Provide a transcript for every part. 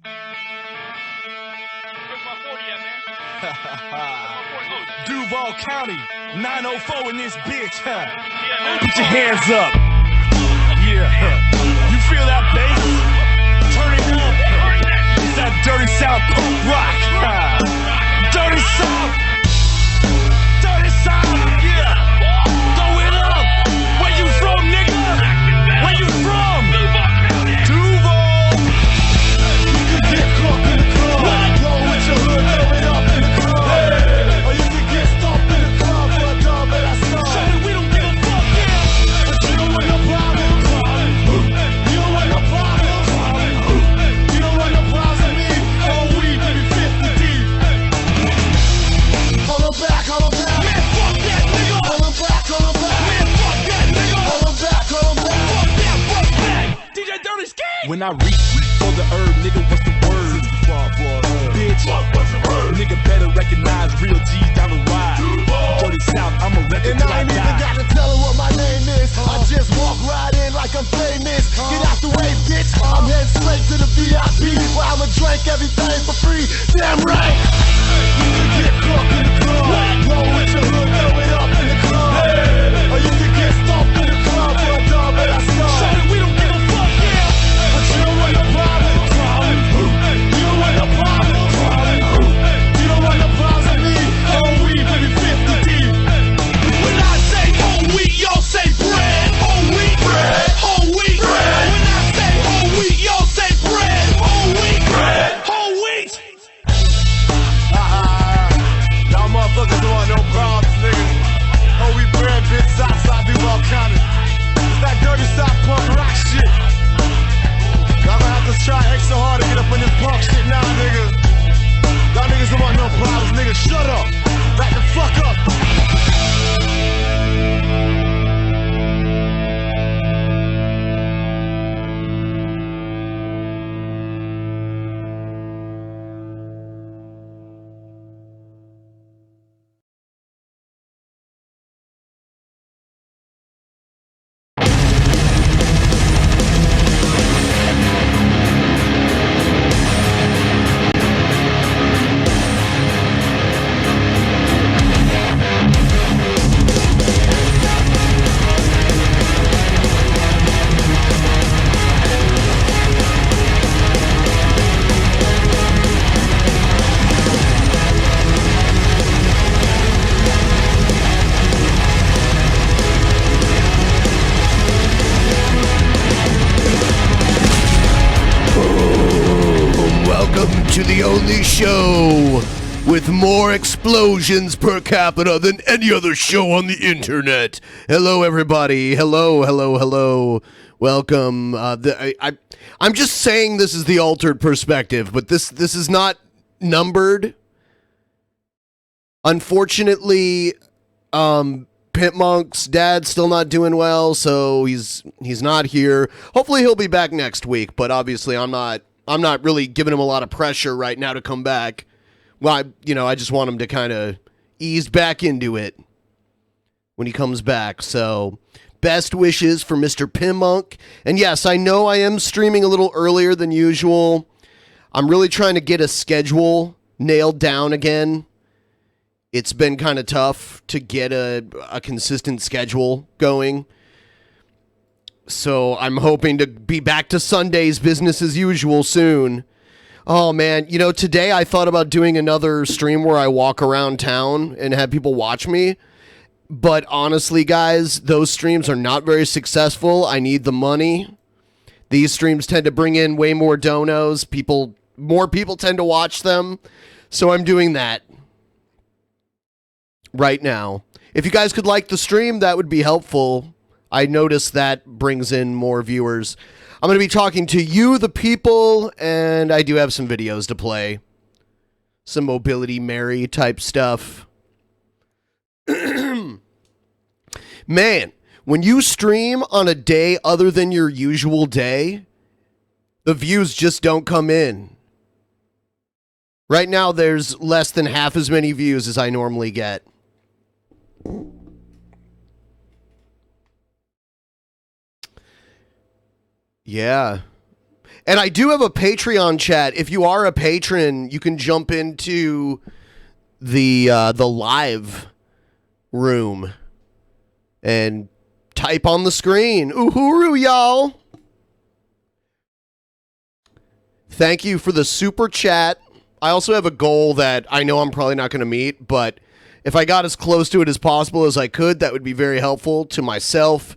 Where's my 40 at, man? Duval County, 904 in this bitch, huh? Yeah, man. Put your hands up. Yeah. You feel that bass? Turn it up. It's that dirty South punk rock. Dirty South. Dirty South. Yeah. Throw it up. Where you from, nigga? Where you from? Duval. You can get crunk in the club. Roll with your hood, throw it up in the club. Hey. Or you can get stomped in the club for a dub and I stop. We don't give a fuck, yeah. But you don't want no problem. You don't want no problem. You don't want no problems with me. All weed, maybe 50 deep. Hold on back, hold on back. Man, fuck that nigga. Hold on back, hold on back. Man, fuck that nigga. Hold on back, hold on back. Fuck that. DJ Dirty Ski. When I reach for the herb, nigga, what's the word? Bitch, what's the word? Nigga better recognize real G's down the ride. Dirty South, I'm a record till I die. And I ain't even gotta tell her what my name is. I just walk right in like I'm famous. Get out the way, bitch. I'm heading straight to the VIP where I'ma drink everything for free. Damn right. You can get crunk in the club. Roll with your hood, throw it up in the club. Or you can get stomped in the club for a dub and I start. We don't give a fuck, yeah. But you don't want no problem. You don't want no problem. You don't want no problems with me. Whole weed, maybe 50 deep. When I say whole wheat, y'all say bread. Whole wheat, bread. Whole wheat, bread. When I say whole wheat, y'all say bread. Whole wheat, bread. Whole wheat. Y'all motherfuckers don't want no problems, nigga. Whole wheat bread, bitch, Southside, Duval County. It's that dirty South punk rock shit. Y'all gonna have to try extra hard to get up in this punk shit now, nigga. Y'all niggas don't want no problems, nigga. Shut up. Back the fuck up. To the only show with more explosions per capita than any other show on the internet. Hello, everybody. Hello, hello, hello. Welcome. I'm just saying this is the altered perspective, but this is not numbered. Unfortunately, Pimpmonk's dad's still not doing well, so he's not here. Hopefully, he'll be back next week. But obviously, I'm not really giving him a lot of pressure right now to come back. Well, I just want him to kind of ease back into it when he comes back. So, best wishes for Mr. Pimpmunk. And yes, I know I am streaming a little earlier than usual. I'm really trying to get a schedule nailed down again. It's been kind of tough to get a consistent schedule going. So I'm hoping to be back to Sunday's business as usual soon. Oh, man. Today I thought about doing another stream where I walk around town and have people watch me. But honestly, guys, those streams are not very successful. I need the money. These streams tend to bring in way more donos. More people tend to watch them. So I'm doing that right now. If you guys could like the stream, that would be helpful. I noticed that brings in more viewers. I'm going to be talking to you, the people, and I do have some videos to play. Some Mobility Mary type stuff. Man, when you stream on a day other than your usual day, the views just don't come in. Right now, there's less than half as many views as I normally get. Yeah. And I do have a Patreon chat. If you are a patron, you can jump into the live room and type on the screen. Uhuru, y'all. Thank you for the super chat. I also have a goal that I know I'm probably not going to meet, but if I got as close to it as possible as I could, that would be very helpful to myself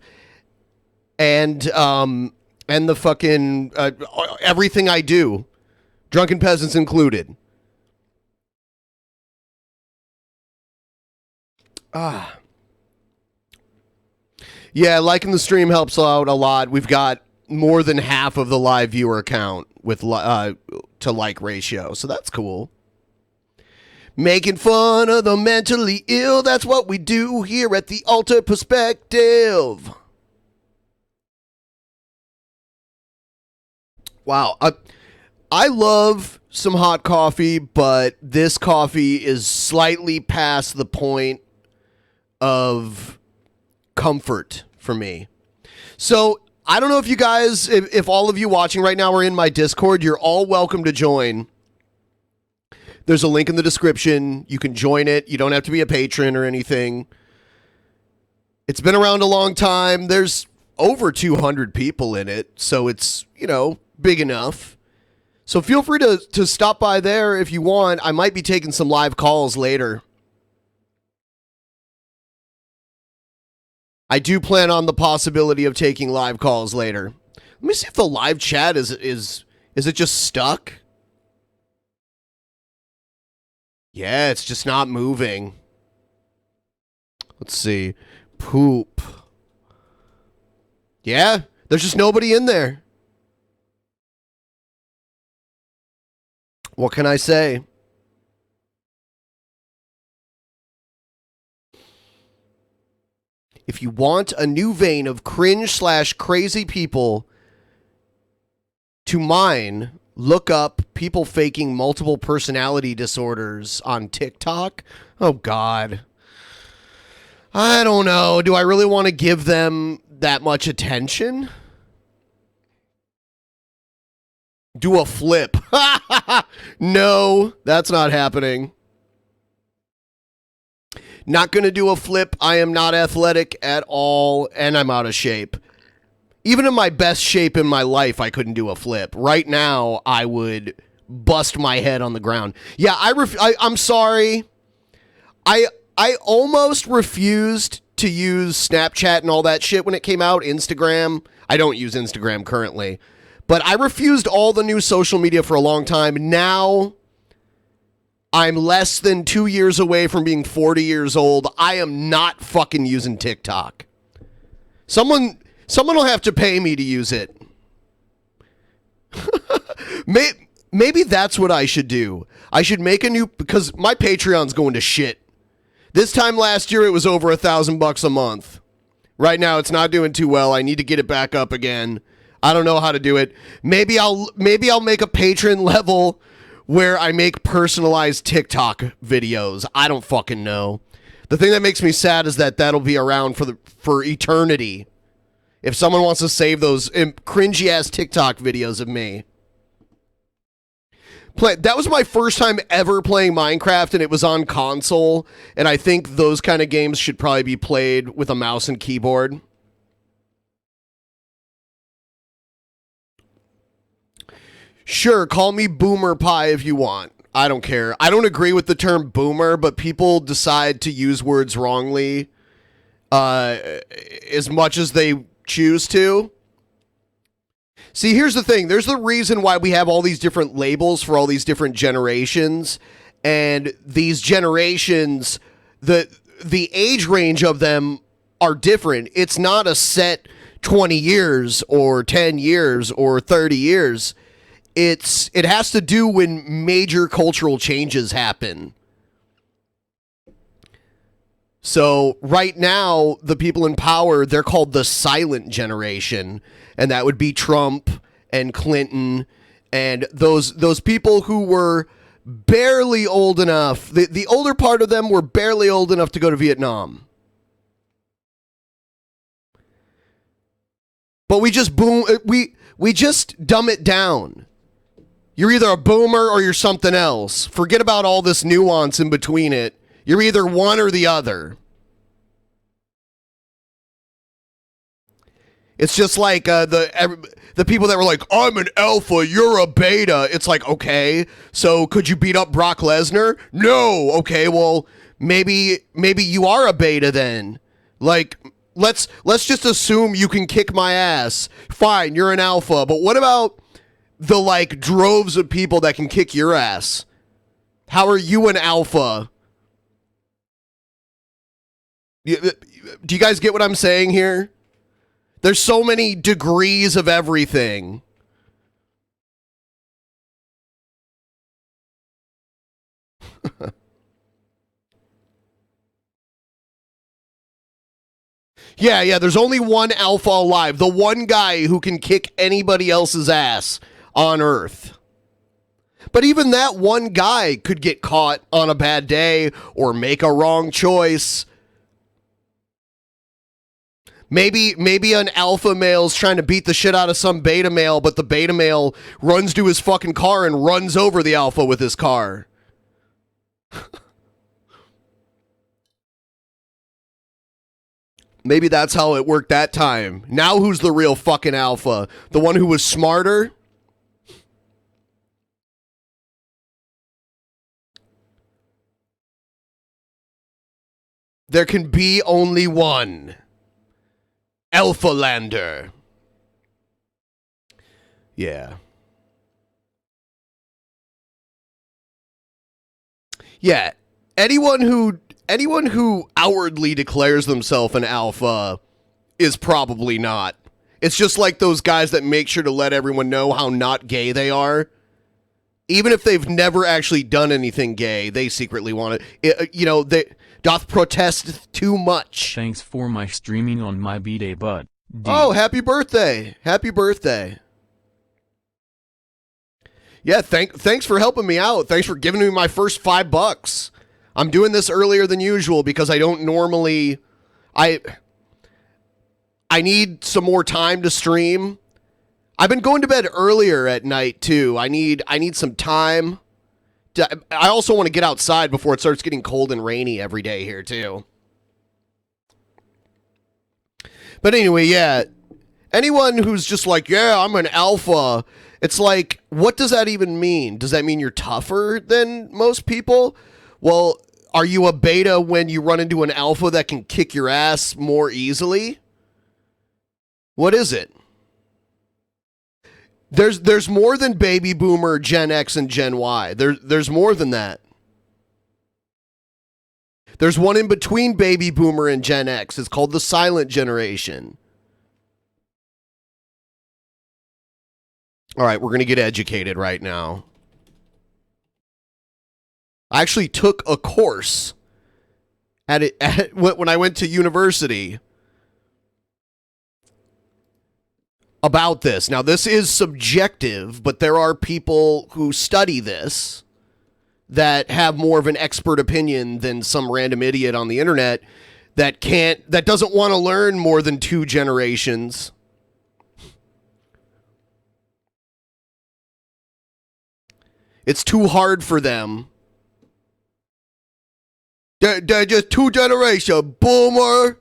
and the fucking everything I do, Drunken Peasants included. Yeah, liking the stream helps out a lot. We've got more than half of the live viewer count with to like ratio, so that's cool. Making fun of the mentally ill, that's what we do here at The Altered Perspective. Wow, I love some hot coffee, but this coffee is slightly past the point of comfort for me. So I don't know if you guys, if all of you watching right now are in my Discord, you're all welcome to join. There's a link in the description. You can join it. You don't have to be a patron or anything. It's been around a long time. There's over 200 people in it, so it's, you know, big enough. So feel free to stop by there if you want. I might be taking some live calls later. I do plan on the possibility of taking live calls later. Let me see if the live chat is it just stuck? Yeah, it's just not moving. Let's see. Poop. Yeah, there's just nobody in there. What can I say? If you want a new vein of cringe/crazy people to mine, look up people faking multiple personality disorders on TikTok. Oh, God. I don't know. Do I really want to give them that much attention? Do a flip. No, that's not happening. Not going to do a flip. I am not athletic at all, and I'm out of shape. Even in my best shape in my life, I couldn't do a flip. Right now, I would bust my head on the ground. Yeah, I'm sorry. I almost refused to use Snapchat and all that shit when it came out. Instagram. I don't use Instagram currently. But I refused all the new social media for a long time. Now, I'm less than 2 years away from being 40 years old. I am not fucking using TikTok. Someone will have to pay me to use it. Maybe that's what I should do. I should make a new, because my Patreon's going to shit. This time last year, it was over $1,000 a month. Right now, it's not doing too well. I need to get it back up again. I don't know how to do it. Maybe I'll make a patron level where I make personalized TikTok videos. I don't fucking know. The thing that makes me sad is that that'll be around for eternity. If someone wants to save those cringy ass TikTok videos of me. That was my first time ever playing Minecraft, and it was on console. And I think those kind of games should probably be played with a mouse and keyboard. Sure, call me Boomer Pie if you want. I don't care. I don't agree with the term boomer, but people decide to use words wrongly as much as they choose to. See, here's the thing. There's the reason why we have all these different labels for all these different generations. And these generations, the age range of them are different. It's not a set 20 years or 10 years or 30 years. It has to do when major cultural changes happen. So right now, the people in power, they're called the silent generation, and that would be Trump and Clinton and those people who were barely old enough. The older part of them were barely old enough to go to Vietnam. But we just we We just dumb it down. You're either a boomer or you're something else. Forget about all this nuance in between it. You're either one or the other. It's just like the people that were like, I'm an alpha, you're a beta. It's like, okay, so could you beat up Brock Lesnar? No. Okay, well, maybe you are a beta then. Like, let's just assume you can kick my ass. Fine, you're an alpha. But what about the like droves of people that can kick your ass? How are you an alpha? Do you guys get what I'm saying here? There's so many degrees of everything. Yeah, there's only one alpha alive. The one guy who can kick anybody else's ass on Earth. But even that one guy could get caught on a bad day or make a wrong choice. Maybe an alpha male's trying to beat the shit out of some beta male, but the beta male runs to his fucking car and runs over the alpha with his car. Maybe that's how it worked that time. Now who's the real fucking alpha? The one who was smarter? There can be only one. Alpha Lander. Yeah. Yeah. Anyone who outwardly declares themselves an alpha is probably not. It's just like those guys that make sure to let everyone know how not gay they are. Even if they've never actually done anything gay, they secretly want it. They doth protest too much. Thanks for my streaming on my B-Day, bud. Oh, happy birthday. Happy birthday. Yeah, thanks for helping me out. Thanks for giving me my first $5. I'm doing this earlier than usual because I don't normally... I need some more time to stream. I've been going to bed earlier at night, too. I need some time. I also want to get outside before it starts getting cold and rainy every day here, too. But anyway, yeah. Anyone who's just like, yeah, I'm an alpha... It's like, what does that even mean? Does that mean you're tougher than most people? Well, are you a beta when you run into an alpha that can kick your ass more easily? What is it? There's more than Baby Boomer, Gen X, and Gen Y. There's more than that. There's one in between Baby Boomer and Gen X. It's called the Silent Generation. All right, we're going to get educated right now. I actually took a course when I went to university about this. Now, this is subjective, but there are people who study this that have more of an expert opinion than some random idiot on the internet that doesn't want to learn more than 2 generations. It's too hard for them. They're just 2 generations, Boomer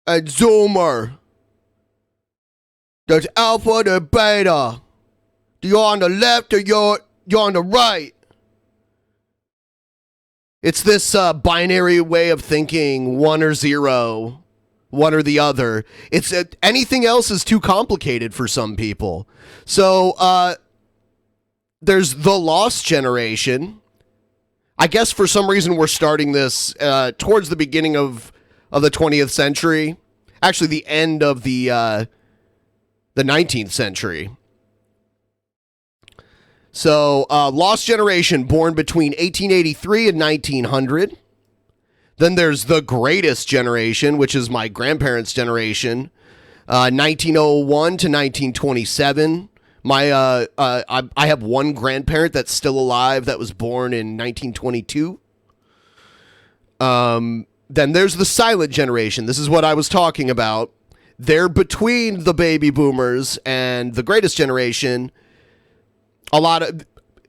and Zoomer. There's Alpha and Beta. You're on the left or you're on the right. It's this binary way of thinking, 1 or 0, one or the other. It's anything else is too complicated for some people. So, there's the Lost Generation. I guess for some reason we're starting this towards the beginning of the 20th century. Actually, the end of the 19th century. So, Lost Generation, born between 1883 and 1900. Then there's the Greatest Generation, which is my grandparents' generation, 1901 to 1927. I have one grandparent that's still alive that was born in 1922. Then there's the Silent Generation. This is what I was talking about. they're between the baby boomers and the greatest generation.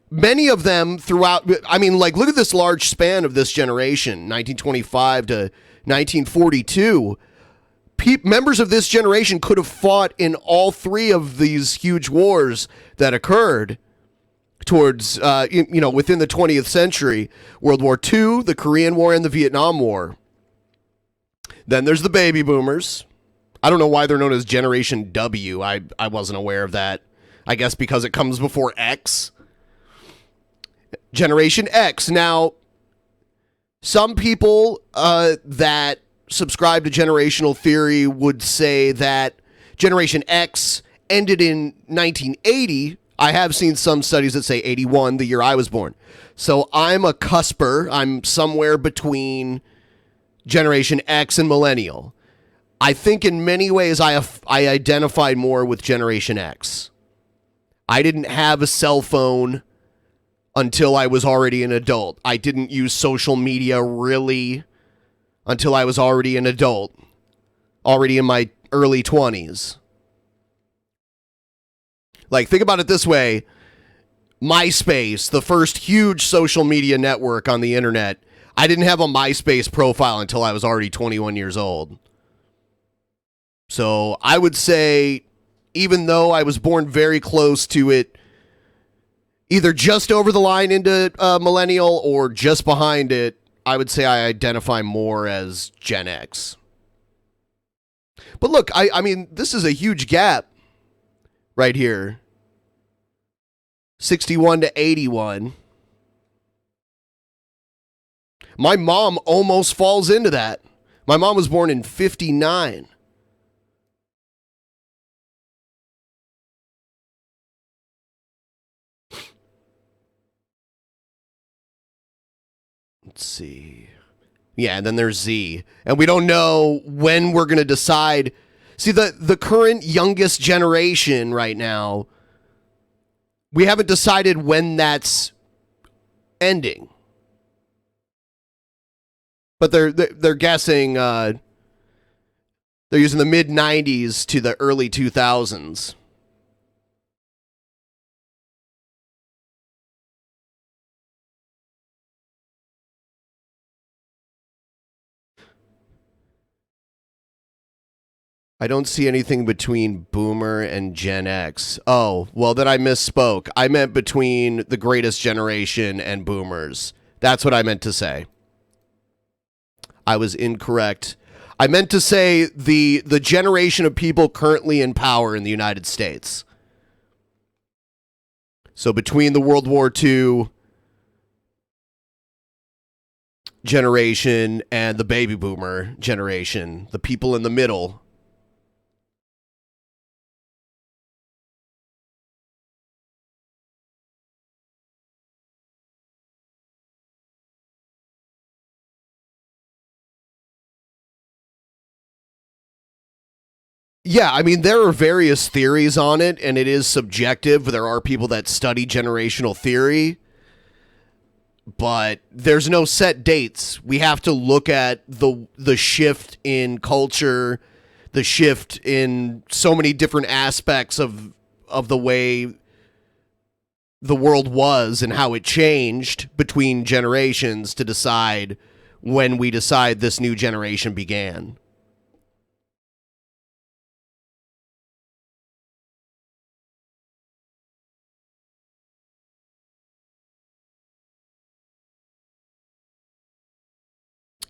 Many of them throughout, I mean, like, look at this large span of this generation, 1925 to 1942. Members of this generation could have fought in all three of these huge wars that occurred towards, within the 20th century. World War II, the Korean War, and the Vietnam War. Then there's the baby boomers. I don't know why they're known as Generation W. I wasn't aware of that. I guess because it comes before X. Generation X. Now, some people that subscribe to generational theory would say that Generation X ended in 1980. I have seen some studies that say 81, the year I was born. So I'm a cusper. I'm somewhere between Generation X and Millennial. I think in many ways I identified more with Generation X. I didn't have a cell phone until I was already an adult. I didn't use social media really until I was already an adult, already in my early 20s. Like, think about it this way. MySpace, the first huge social media network on the internet, I didn't have a MySpace profile until I was already 21 years old. So I would say, even though I was born very close to it, either just over the line into millennial or just behind it, I would say I identify more as Gen X. But look, I mean, this is a huge gap right here. 61 to 81. My mom almost falls into that. My mom was born in 59. Let's see. Yeah, and then there's Z. And we don't know when we're going to decide. See, the current youngest generation right now, we haven't decided when that's ending. But they're guessing they're using the mid-90s to the early 2000s. I don't see anything between Boomer and Gen X. Oh, well, then I misspoke. I meant between the greatest generation and Boomers. That's what I meant to say. I was incorrect. I meant to say the generation of people currently in power in the United States. So between the World War II generation and the baby boomer generation, the people in the middle. Yeah, I mean, there are various theories on it, and it is subjective. There are people that study generational theory, but there's no set dates. We have to look at the shift in culture, the shift in so many different aspects of the way the world was and how it changed between generations to decide when we decide this new generation began.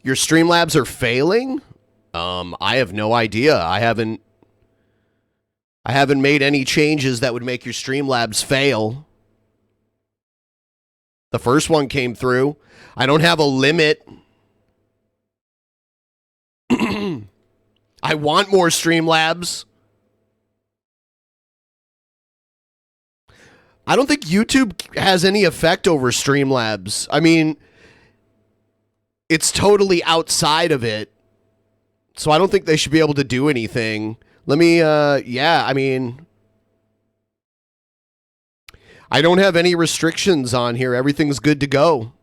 Your Streamlabs are failing? I have no idea. I haven't made any changes that would make your Streamlabs fail. The first one came through. I don't have a limit. I want more Streamlabs. I don't think YouTube has any effect over Streamlabs. I mean, it's totally outside of it. So I don't think they should be able to do anything. Let me, I mean, I don't have any restrictions on here. Everything's good to go.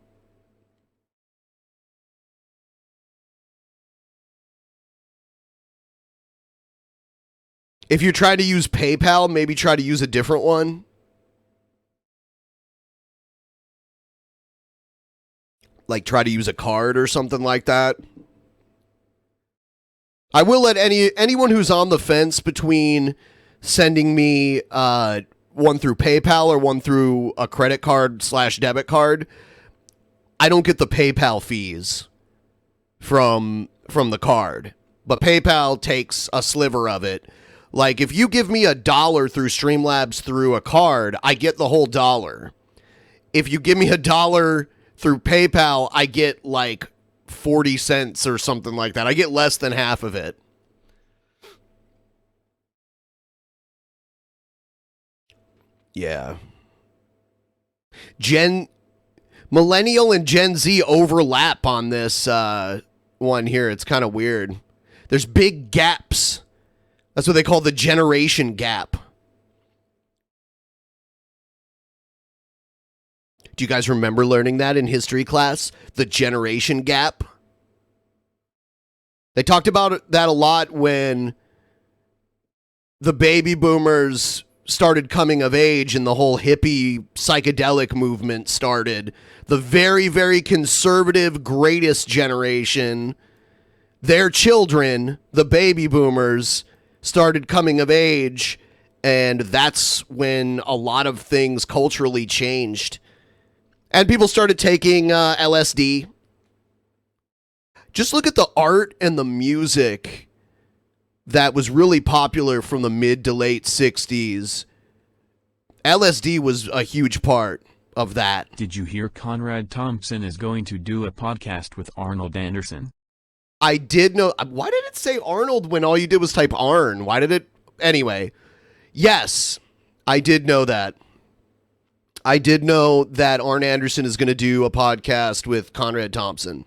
If you try to use PayPal, maybe try to use a different one. Like try to use a card or something like that. I will let anyone who's on the fence between sending me one through PayPal or one through a credit card / debit card, I don't get the PayPal fees from the card. But PayPal takes a sliver of it. Like, if you give me $1 through Streamlabs through a card, I get the whole $1. If you give me $1 through PayPal, I get like 40 cents or something like that. I get less than half of it. Yeah. Millennial and Gen Z overlap on this one here. It's kind of weird. There's big gaps. That's what they call the generation gap. Do you guys remember learning that in history class? The generation gap? They talked about that a lot when the baby boomers started coming of age and the whole hippie psychedelic movement started. The very, very conservative greatest generation, their children, the baby boomers, started coming of age, and that's when a lot of things culturally changed. And people started taking LSD. Just look at the art and the music that was really popular from the mid to late 60s. LSD was a huge part of that. Did you hear Conrad Thompson is going to do a podcast with Arnold Anderson? I did know. Why did it say Arnold when all you did was type Arn? Why did it? Anyway, yes, I did know that. I did know that Arn Anderson is going to do a podcast with Conrad Thompson.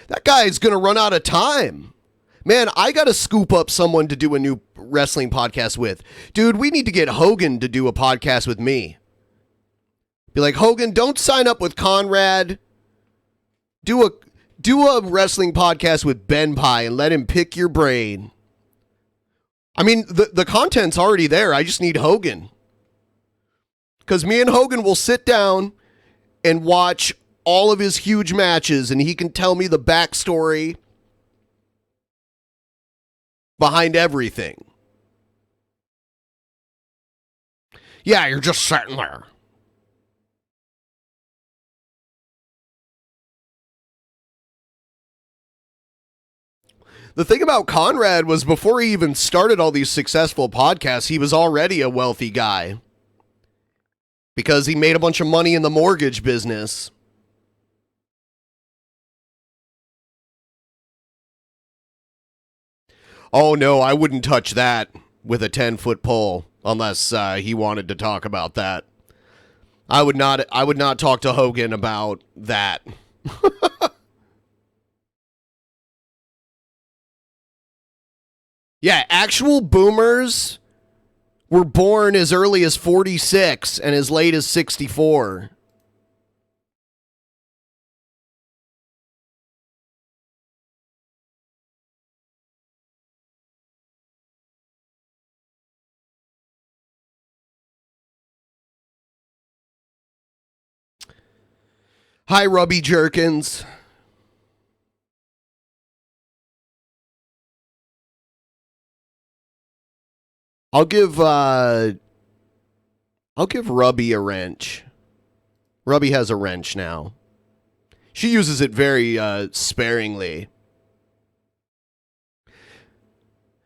That guy's going to run out of time. Man, I got to scoop up someone to do a new wrestling podcast with. Dude, we need to get Hogan to do a podcast with me. Be like, Hogan, don't sign up with Conrad. Do a wrestling podcast with Benpai and let him pick your brain. I mean, the content's already there. I just need Hogan. Because me and Hogan will sit down and watch all of his huge matches, and he can tell me the backstory behind everything. Yeah, you're just sitting there. The thing about Conrad was before he even started all these successful podcasts, he was already a wealthy guy. Because he made a bunch of money in the mortgage business. Oh no, I wouldn't touch that with a 10-foot pole unless he wanted to talk about that. I would not talk to Hogan about that. Yeah, actual boomers were born as early as 46 and as late as 64. Hi, Rubby Jerkins. I'll give Rubby a wrench. Rubby has a wrench now. She uses it very sparingly.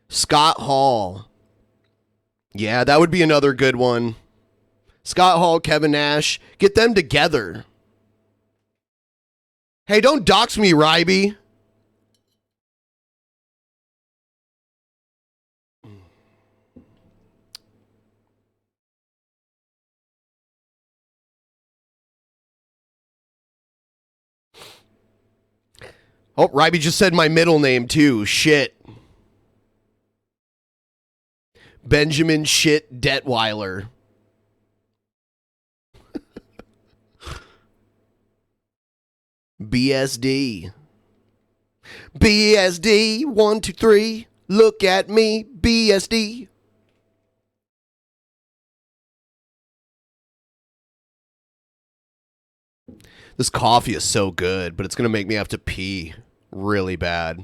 Scott Hall. Yeah, that would be another good one. Scott Hall, Kevin Nash. Get them together. Hey, don't dox me, Ryby. Oh, Ryby just said my middle name, too. Shit. Benjamin Shit Detweiler. BSD. BSD, 1, 2, 3. Look at me, BSD. This coffee is so good, but it's going to make me have to pee really bad.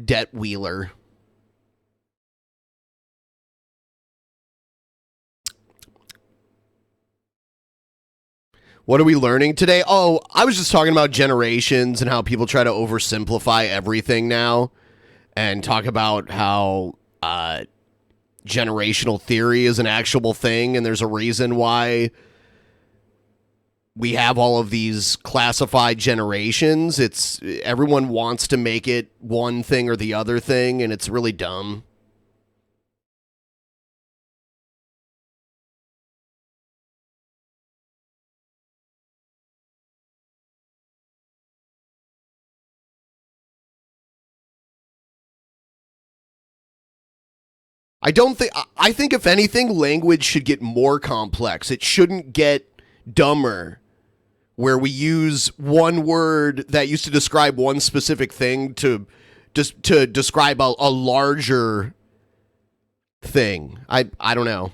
Debt Wheeler. What are we learning today? Oh, I was just talking about generations and how people try to oversimplify everything now and talk about how generational theory is an actual thing, and there's a reason why we have all of these classified generations. It's everyone wants to make it one thing or the other thing, and it's really dumb. I think if anything, language should get more complex. It shouldn't get dumber, where we use one word that used to describe one specific thing to describe a larger thing. I don't know.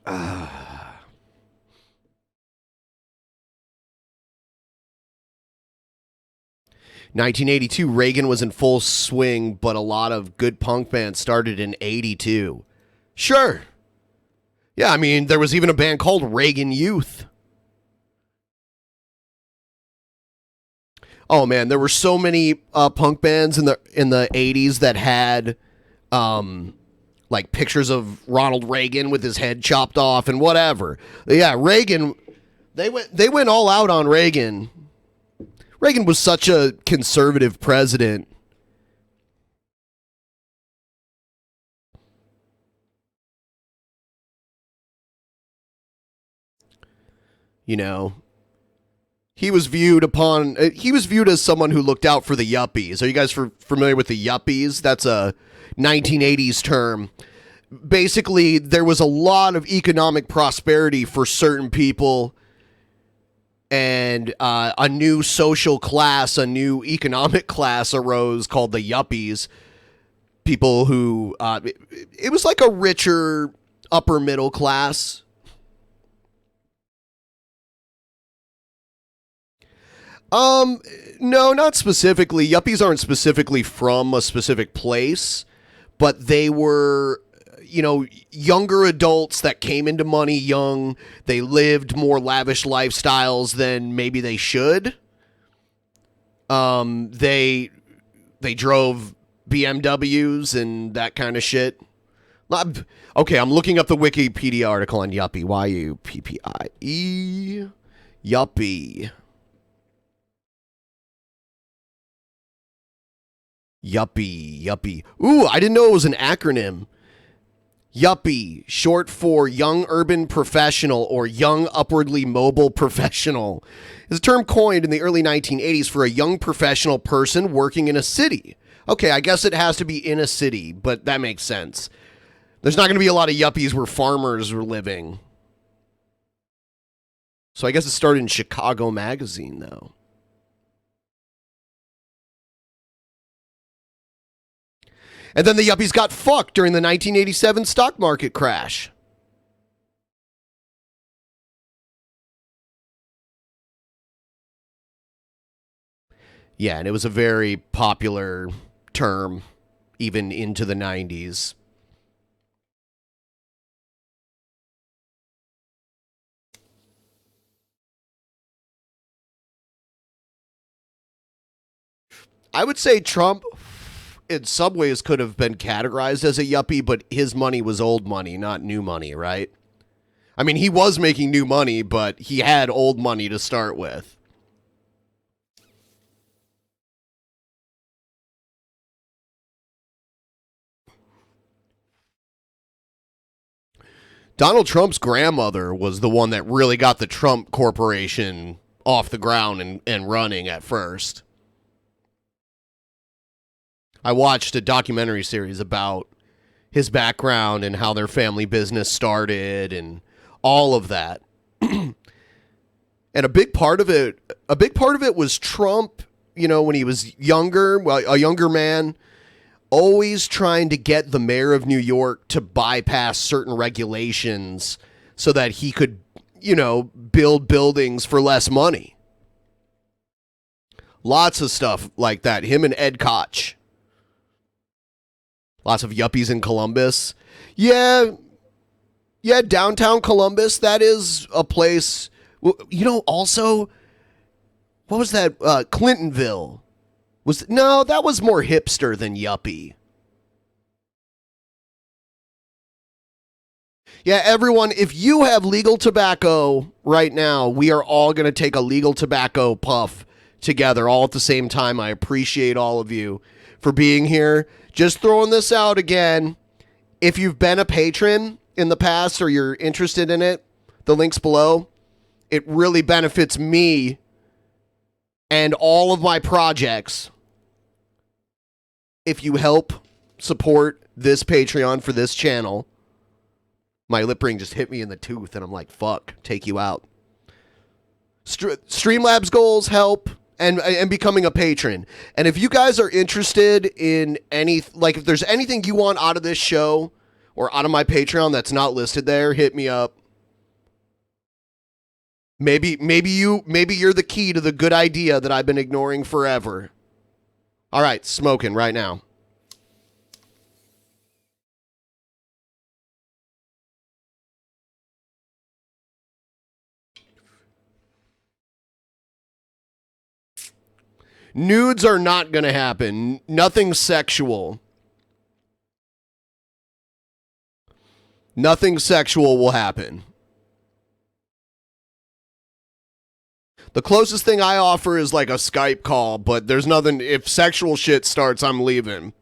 Ah. 1982, Reagan was in full swing, but a lot of good punk bands started in 82. Sure. Yeah, I mean, there was even a band called Reagan Youth. Oh man, there were so many punk bands in the 80s that had like pictures of Ronald Reagan with his head chopped off and whatever. Yeah, Reagan, they went all out on Reagan. Reagan was such a conservative president. You know, he was viewed as someone who looked out for the yuppies. Are you guys familiar with the yuppies? That's a 1980s term. Basically, there was a lot of economic prosperity for certain people, and a new social class, a new economic class arose called the yuppies. People who, it was like a richer upper middle class. No, not specifically. Yuppies aren't specifically from a specific place, but they were, younger adults that came into money young. They lived more lavish lifestyles than maybe they should. They drove BMWs and that kind of shit. Okay, I'm looking up the Wikipedia article on Yuppie. Y-U-P-P-I-E. Yuppie. Yuppie. Ooh, I didn't know it was an acronym. Yuppie, short for Young Urban Professional or Young Upwardly Mobile Professional, is a term coined in the early 1980s for a young professional person working in a city. Okay, I guess it has to be in a city, but that makes sense. There's not going to be a lot of yuppies where farmers are living. So I guess it started in Chicago Magazine, though. And then the yuppies got fucked during the 1987 stock market crash. Yeah, and it was a very popular term even into the 90s. I would say Trump, in some ways, could have been categorized as a yuppie, but his money was old money, not new money, right? I mean, he was making new money, but he had old money to start with. Donald Trump's grandmother was the one that really got the Trump Corporation off the ground and running at first. I watched a documentary series about his background and how their family business started and all of that. And a big part of it was Trump, when he was younger, a younger man, always trying to get the mayor of New York to bypass certain regulations so that he could, build buildings for less money. Lots of stuff like that. Him and Ed Koch. Lots of yuppies in Columbus. Yeah, downtown Columbus, that is a place. Also, what was that? Clintonville. That was more hipster than yuppie. Yeah, everyone, if you have legal tobacco right now, we are all going to take a legal tobacco puff together all at the same time. I appreciate all of you for being here. Just throwing this out again. If you've been a patron in the past or you're interested in it, the link's below. It really benefits me and all of my projects if you help support this Patreon for this channel. My lip ring just hit me in the tooth, and I'm like, fuck, take you out. Streamlabs goals help, and becoming a patron. And if you guys are interested in if there's anything you want out of this show or out of my Patreon that's not listed there, hit me up. Maybe you're the key to the good idea that I've been ignoring forever. All right, smoking right now. Nudes are not going to happen. Nothing sexual. Nothing sexual will happen. The closest thing I offer is like a Skype call, but there's nothing. If sexual shit starts, I'm leaving.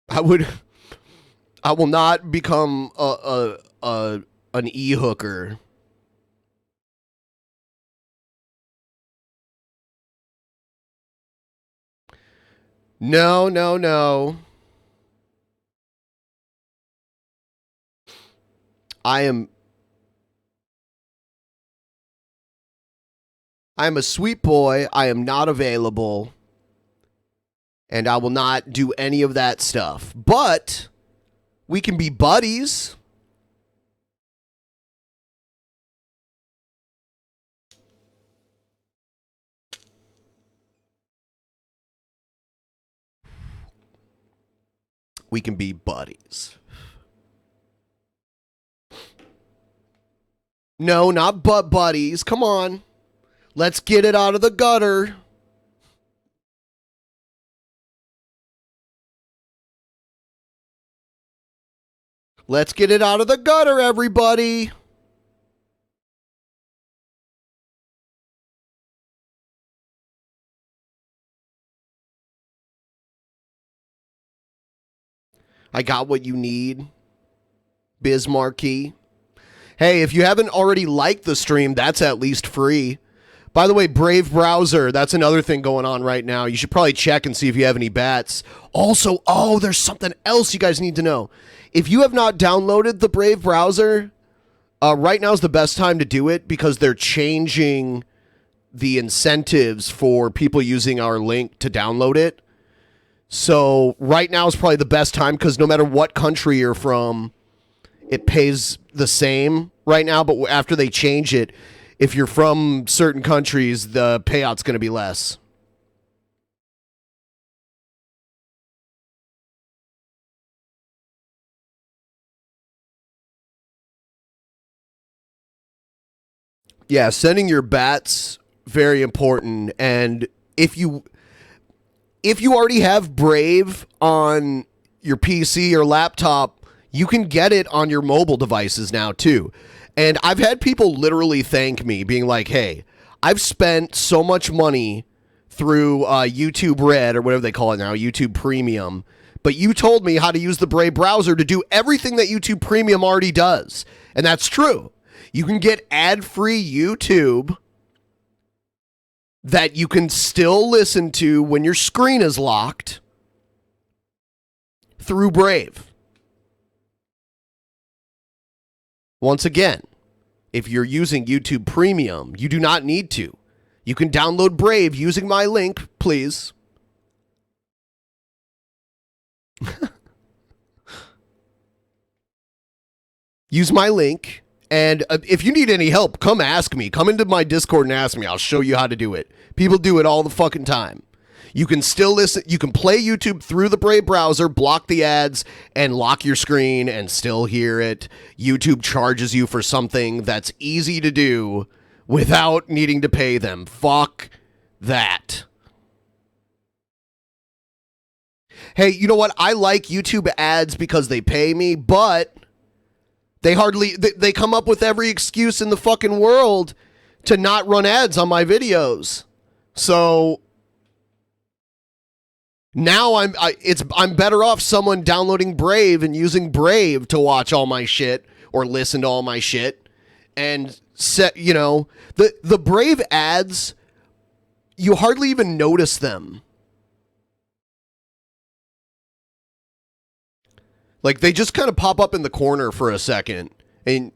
I will not become an e-hooker. No. I am a sweet boy. I am not available. And I will not do any of that stuff. But we can be buddies. We can be buddies. No, not butt buddies. Come on. Let's get it out of the gutter. Let's get it out of the gutter, everybody. I got what you need. Bismarcky. Hey, if you haven't already liked the stream, that's at least free. By the way, Brave Browser, that's another thing going on right now. You should probably check and see if you have any bats. Also, there's something else you guys need to know. If you have not downloaded the Brave Browser, right now is the best time to do it because they're changing the incentives for people using our link to download it. So right now is probably the best time because no matter what country you're from, it pays the same right now. But after they change it, if you're from certain countries, the payout's going to be less. Yeah, sending your bats, very important. And if you already have Brave on your PC or laptop, you can get it on your mobile devices now too. And I've had people literally thank me being like, hey, I've spent so much money through YouTube Red, or whatever they call it now, YouTube Premium. But you told me how to use the Brave browser to do everything that YouTube Premium already does. And that's true. You can get ad-free YouTube that you can still listen to when your screen is locked through Brave. Once again, if you're using YouTube Premium, you do not need to. You can download Brave using my link, please. Use my link, and if you need any help, come ask me. Come into my Discord and ask me. I'll show you how to do it. People do it all the fucking time. You can still listen. You can play YouTube through the Brave browser, block the ads, and lock your screen and still hear it. YouTube charges you for something that's easy to do without needing to pay them. Fuck that. Hey, you know what? I like YouTube ads because they pay me, but they come up with every excuse in the fucking world to not run ads on my videos. So now I'm better off someone downloading Brave and using Brave to watch all my shit or listen to all my shit. And set, you know, the Brave ads, you hardly even notice them. Like, they just kind of pop up in the corner for a second, and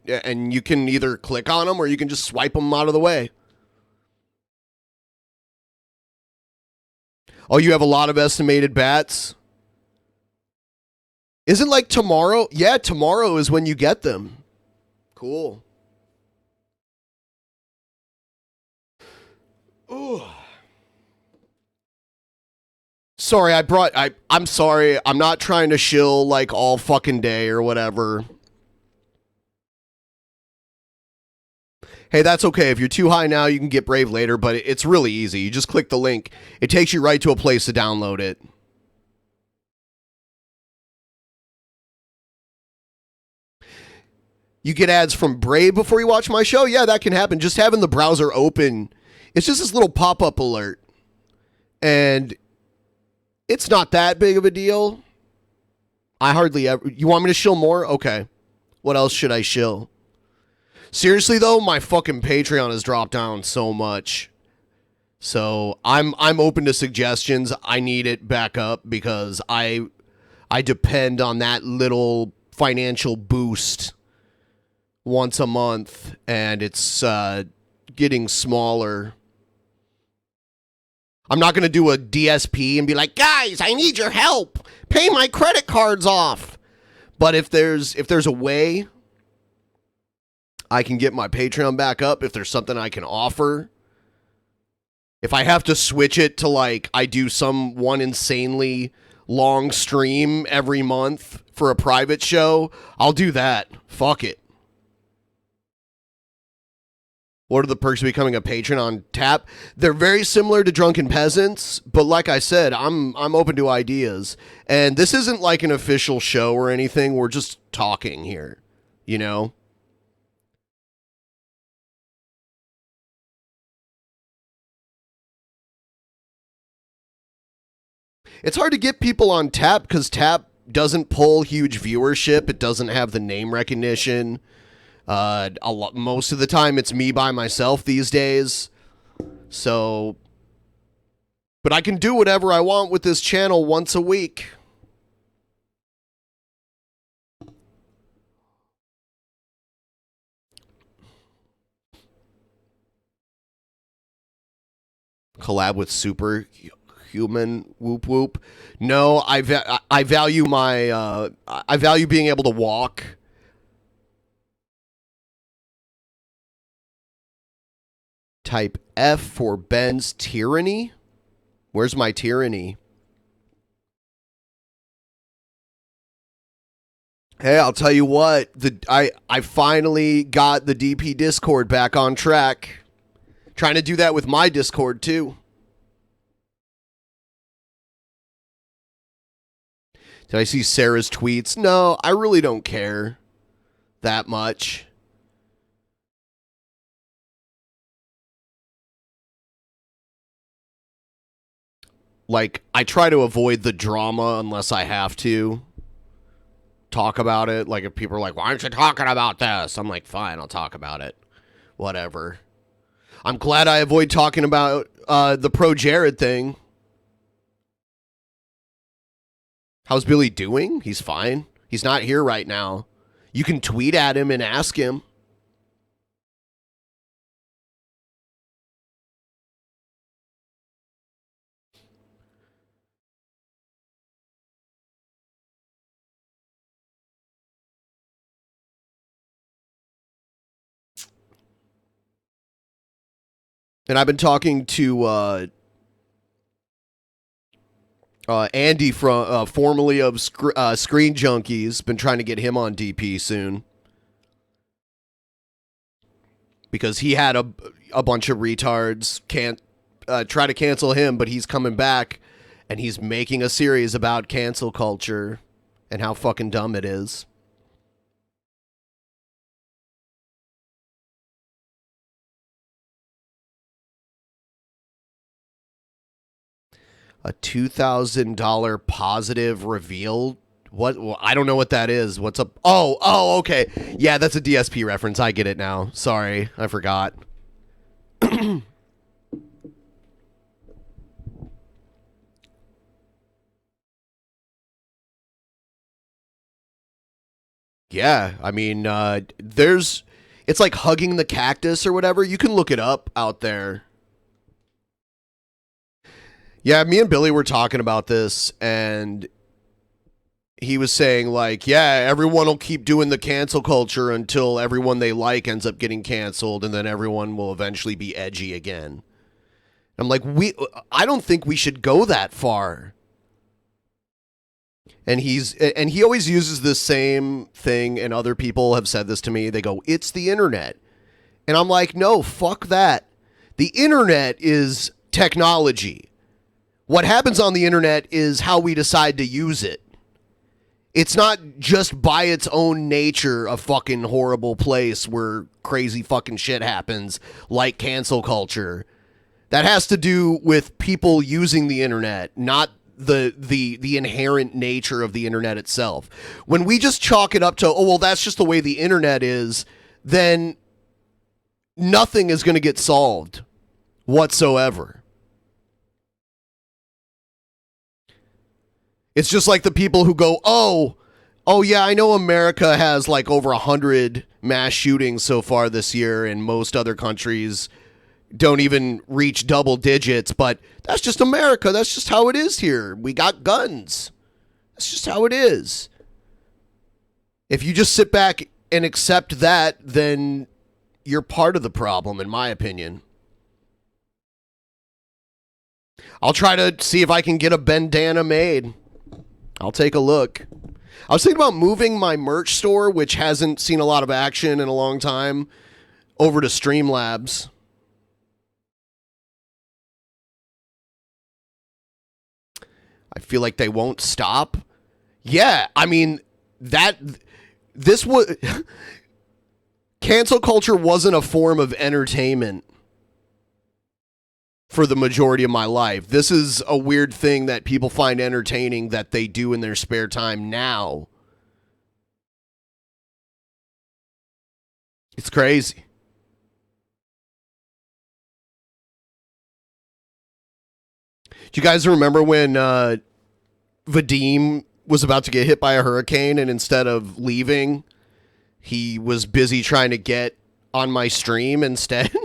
you can either click on them or you can just swipe them out of the way. Oh, you have a lot of estimated bats? Isn't like tomorrow? Yeah, tomorrow is when you get them. Cool. Ooh. Sorry, I'm sorry. I'm not trying to shill like all fucking day or whatever. Hey, that's okay. If you're too high now, you can get Brave later, but it's really easy. You just click the link. It takes you right to a place to download it. You get ads from Brave before you watch my show? Yeah, that can happen. Just having the browser open, it's just this little pop-up alert. And it's not that big of a deal. I hardly ever... You want me to shill more? Okay. What else should I shill? Seriously, though, my fucking Patreon has dropped down so much. So I'm open to suggestions. I need it back up because I depend on that little financial boost once a month, and it's getting smaller. I'm not going to do a DSP and be like, guys, I need your help. Pay my credit cards off. But if there's a way I can get my Patreon back up, if there's something I can offer, if I have to switch it to like I do some one insanely long stream every month for a private show, I'll do that. Fuck it. What are the perks of becoming a patron on tap? They're very similar to Drunken Peasants, but like I said, I'm open to ideas. And this isn't like an official show or anything. We're just talking here, you know? It's hard to get people on tap because tap doesn't pull huge viewership. It doesn't have the name recognition. Most of the time it's me by myself these days. So, but I can do whatever I want with this channel once a week. Collab with Superhuman Whoop Whoop. No, I value my I value being able to walk. Type F for Ben's tyranny. Where's my tyranny? Hey, I'll tell you what. I finally got the DP Discord back on track. Trying to do that with my Discord too. Did I see Sarah's tweets? No, I really don't care that much. Like, I try to avoid the drama unless I have to talk about it. Like, if people are like, why aren't you talking about this? I'm like, fine, I'll talk about it. Whatever. I'm glad I avoid talking about the Pro Jared thing. How's Billy doing? He's fine. He's not here right now. You can tweet at him and ask him. And I've been talking to Andy from formerly of Screen Junkies. Been trying to get him on DP soon because he had a bunch of retards can't try to cancel him, but he's coming back and he's making a series about cancel culture and how fucking dumb it is. A $2,000 positive reveal? What? Well, I don't know what that is. What's up? Oh, okay. Yeah, that's a DSP reference. I get it now. Sorry, I forgot. Yeah, I mean, it's like hugging the cactus or whatever. You can look it up out there. Yeah, me and Billy were talking about this, and he was saying, like, yeah, everyone will keep doing the cancel culture until everyone they like ends up getting canceled, and then everyone will eventually be edgy again. I'm like, I don't think we should go that far. And he always uses the same thing, and other people have said this to me. They go, it's the internet. And I'm like, no, fuck that. The internet is technology. What happens on the internet is how we decide to use it. It's not just by its own nature a fucking horrible place where crazy fucking shit happens, like cancel culture. That has to do with people using the internet, not the inherent nature of the internet itself. When we just chalk it up to, oh, well, that's just the way the internet is, then nothing is going to get solved whatsoever. It's just like the people who go, oh yeah, I know America has like over 100 mass shootings so far this year, and most other countries don't even reach double digits, but that's just America. That's just how it is here. We got guns. That's just how it is. If you just sit back and accept that, then you're part of the problem, in my opinion. I'll try to see if I can get a bandana made. I'll take a look. I was thinking about moving my merch store, which hasn't seen a lot of action in a long time, over to Streamlabs. I feel like they won't stop. Yeah, I mean, this was... Cancel culture wasn't a form of entertainment for the majority of my life. This is a weird thing that people find entertaining that they do in their spare time now. It's crazy. Do you guys remember when Vadim was about to get hit by a hurricane, and instead of leaving, he was busy trying to get on my stream instead?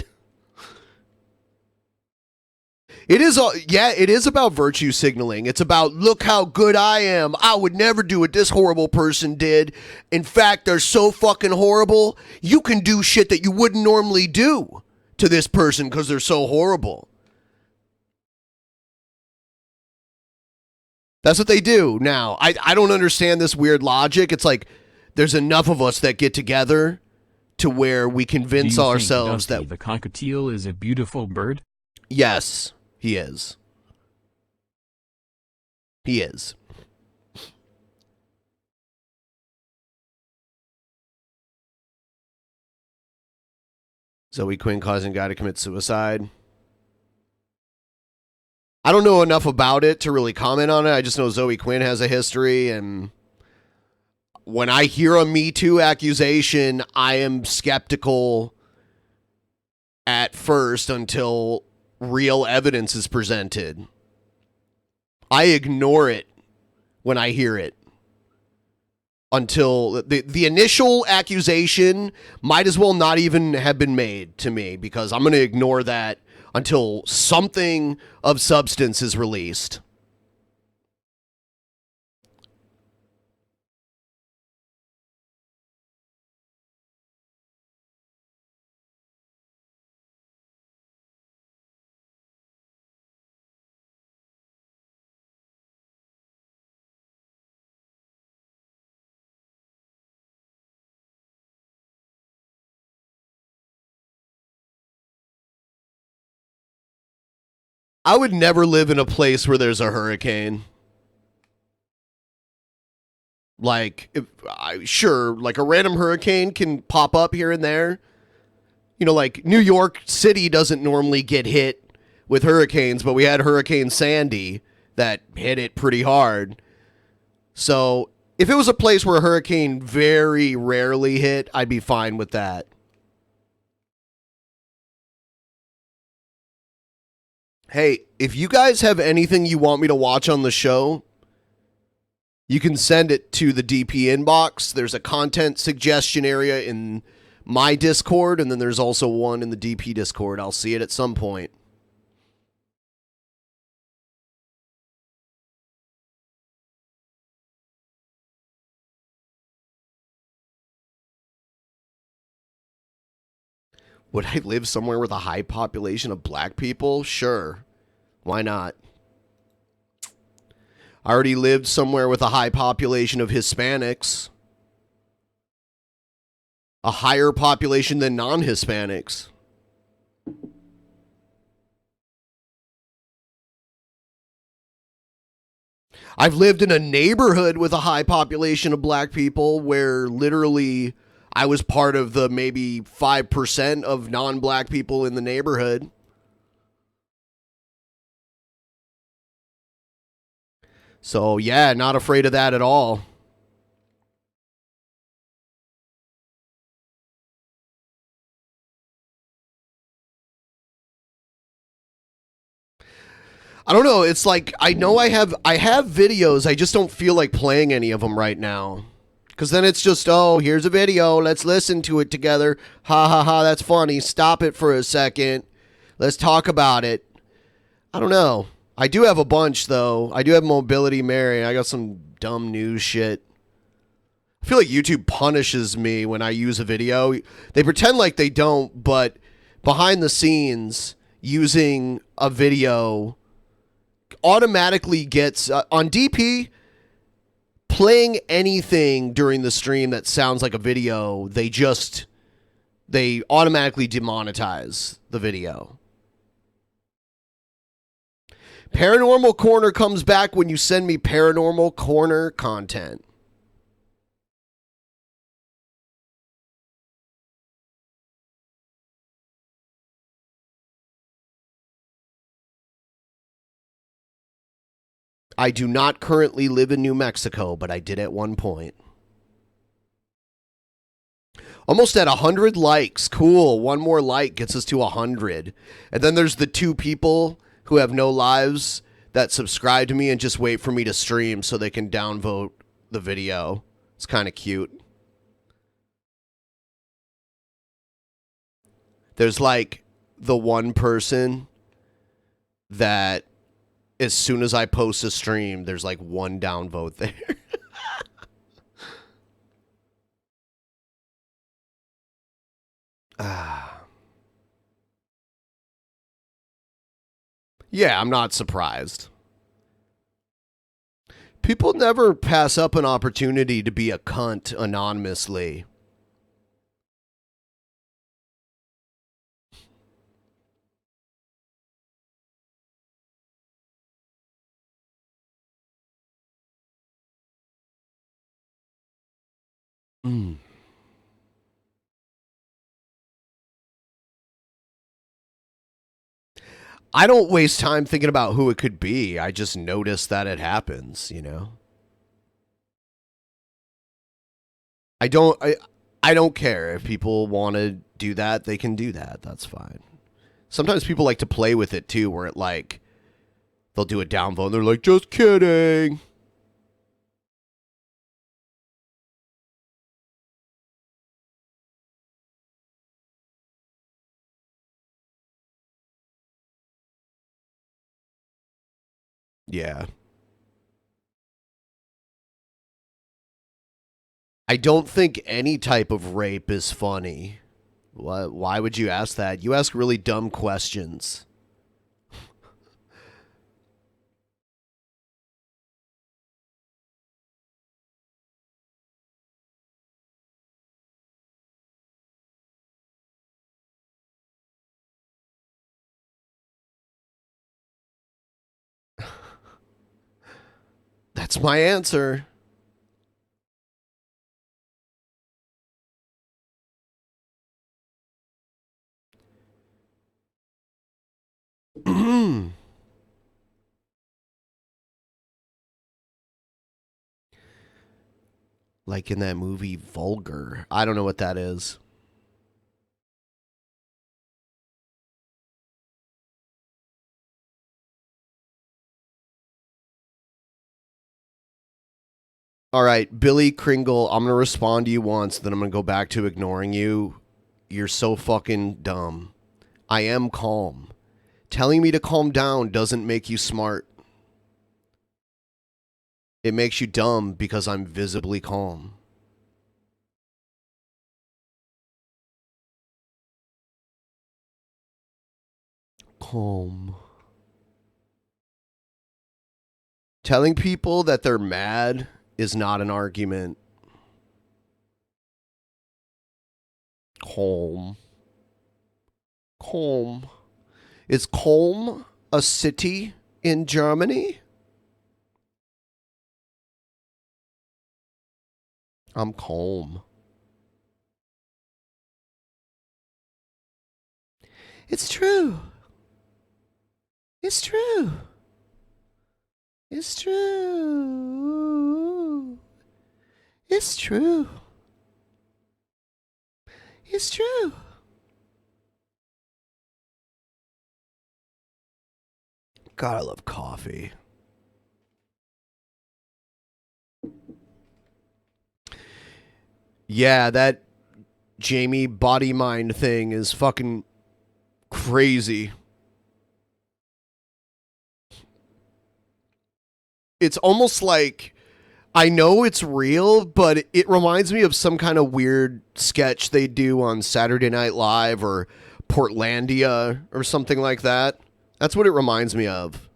It is about virtue signaling. It's about, look how good I am. I would never do what this horrible person did. In fact, they're so fucking horrible, you can do shit that you wouldn't normally do to this person because they're so horrible. That's what they do now. I don't understand this weird logic. It's like there's enough of us that get together to where we convince ourselves that the cockatiel is a beautiful bird? Yes, he is. He is. Zoe Quinn causing guy to commit suicide. I don't know enough about it to really comment on it. I just know Zoe Quinn has a history, and when I hear a Me Too accusation, I am skeptical at first until real evidence is presented. I ignore it when I hear it until the initial accusation might as well not even have been made to me, because I'm going to ignore that until something of substance is released. I would never live in a place where there's a hurricane. Like, sure, like a random hurricane can pop up here and there. You know, like New York City doesn't normally get hit with hurricanes, but we had Hurricane Sandy that hit it pretty hard. So if it was a place where a hurricane very rarely hit, I'd be fine with that. Hey, if you guys have anything you want me to watch on the show, you can send it to the DP inbox. There's a content suggestion area in my Discord, and then there's also one in the DP Discord. I'll see it at some point. Would I live somewhere with a high population of black people? Sure. Why not? I already lived somewhere with a high population of Hispanics. A higher population than non-Hispanics. I've lived in a neighborhood with a high population of black people where literally I was part of the maybe 5% of non-black people in the neighborhood. So, yeah, not afraid of that at all. I don't know. It's like, I know I have videos. I just don't feel like playing any of them right now. Because then it's just, oh, here's a video. Let's listen to it together. Ha ha ha, that's funny. Stop it for a second. Let's talk about it. I don't know. I do have a bunch, though. I do have Mobility Mary. I got some dumb news shit. I feel like YouTube punishes me when I use a video. They pretend like they don't, but behind the scenes, using a video automatically gets... on DP, playing anything during the stream that sounds like a video, they automatically demonetize the video. Paranormal Corner comes back when you send me Paranormal Corner content. I do not currently live in New Mexico, but I did at one point. Almost at 100 likes. Cool. One more like gets us to 100. And then there's the 2 people who have no lives that subscribe to me and just wait for me to stream so they can downvote the video. It's kind of cute. There's like the one person that as soon as I post a stream, there's like one downvote there. Yeah, I'm not surprised. People never pass up an opportunity to be a cunt anonymously. I don't waste time thinking about who it could be. I just notice that it happens, you know? I don't care. If people want to do that, they can do that. That's fine. Sometimes people like to play with it too, where it like they'll do a downvote and they're like, just kidding. Yeah. I don't think any type of rape is funny. Why would you ask that? You ask really dumb questions. That's my answer. Like in that movie Vulgar. I don't know what that is. All right, Billy Kringle, I'm going to respond to you once, then I'm going to go back to ignoring you. You're so fucking dumb. I am calm. Telling me to calm down doesn't make you smart. It makes you dumb because I'm visibly calm. Calm. Telling people that they're mad is not an argument. Calm. Calm. Is Colm a city in Germany? I'm calm. It's true. It's true. It's true. It's true. It's true. God, I love coffee. Yeah, that Jamie body mind thing is fucking crazy. It's almost like I know it's real, but it reminds me of some kind of weird sketch they do on Saturday Night Live or Portlandia or something like that. That's what it reminds me of.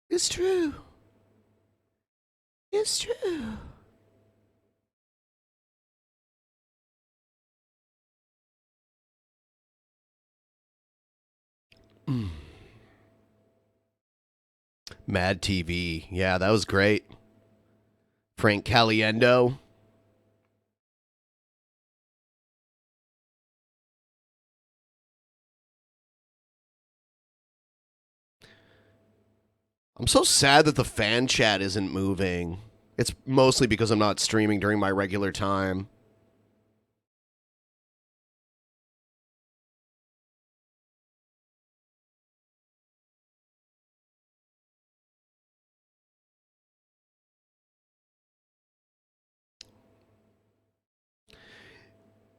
It's true. It's true. Mad TV. Yeah, that was great. Frank Caliendo. I'm so sad that the fan chat isn't moving. It's mostly because I'm not streaming during my regular time.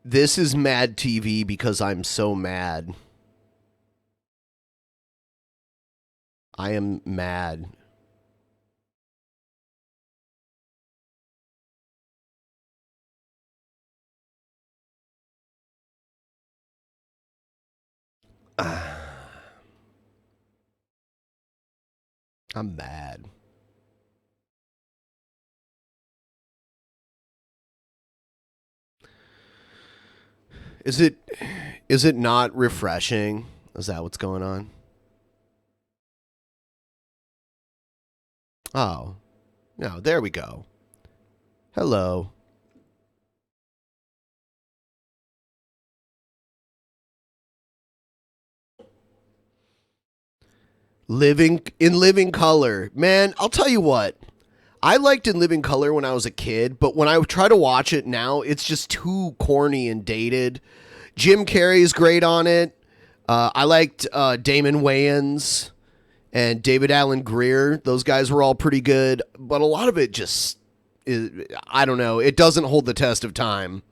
This is Mad TV because I'm so mad. I am mad. I'm mad. Is it not refreshing? Is that what's going on? Oh. No, there we go. Hello. Living Color. Man, I'll tell you what. I liked In Living Color when I was a kid, but when I try to watch it now, it's just too corny and dated. Jim Carrey's great on it. I liked Damon Wayans and David Alan Grier. Those guys were all pretty good, but a lot of it just is, I don't know, it doesn't hold the test of time.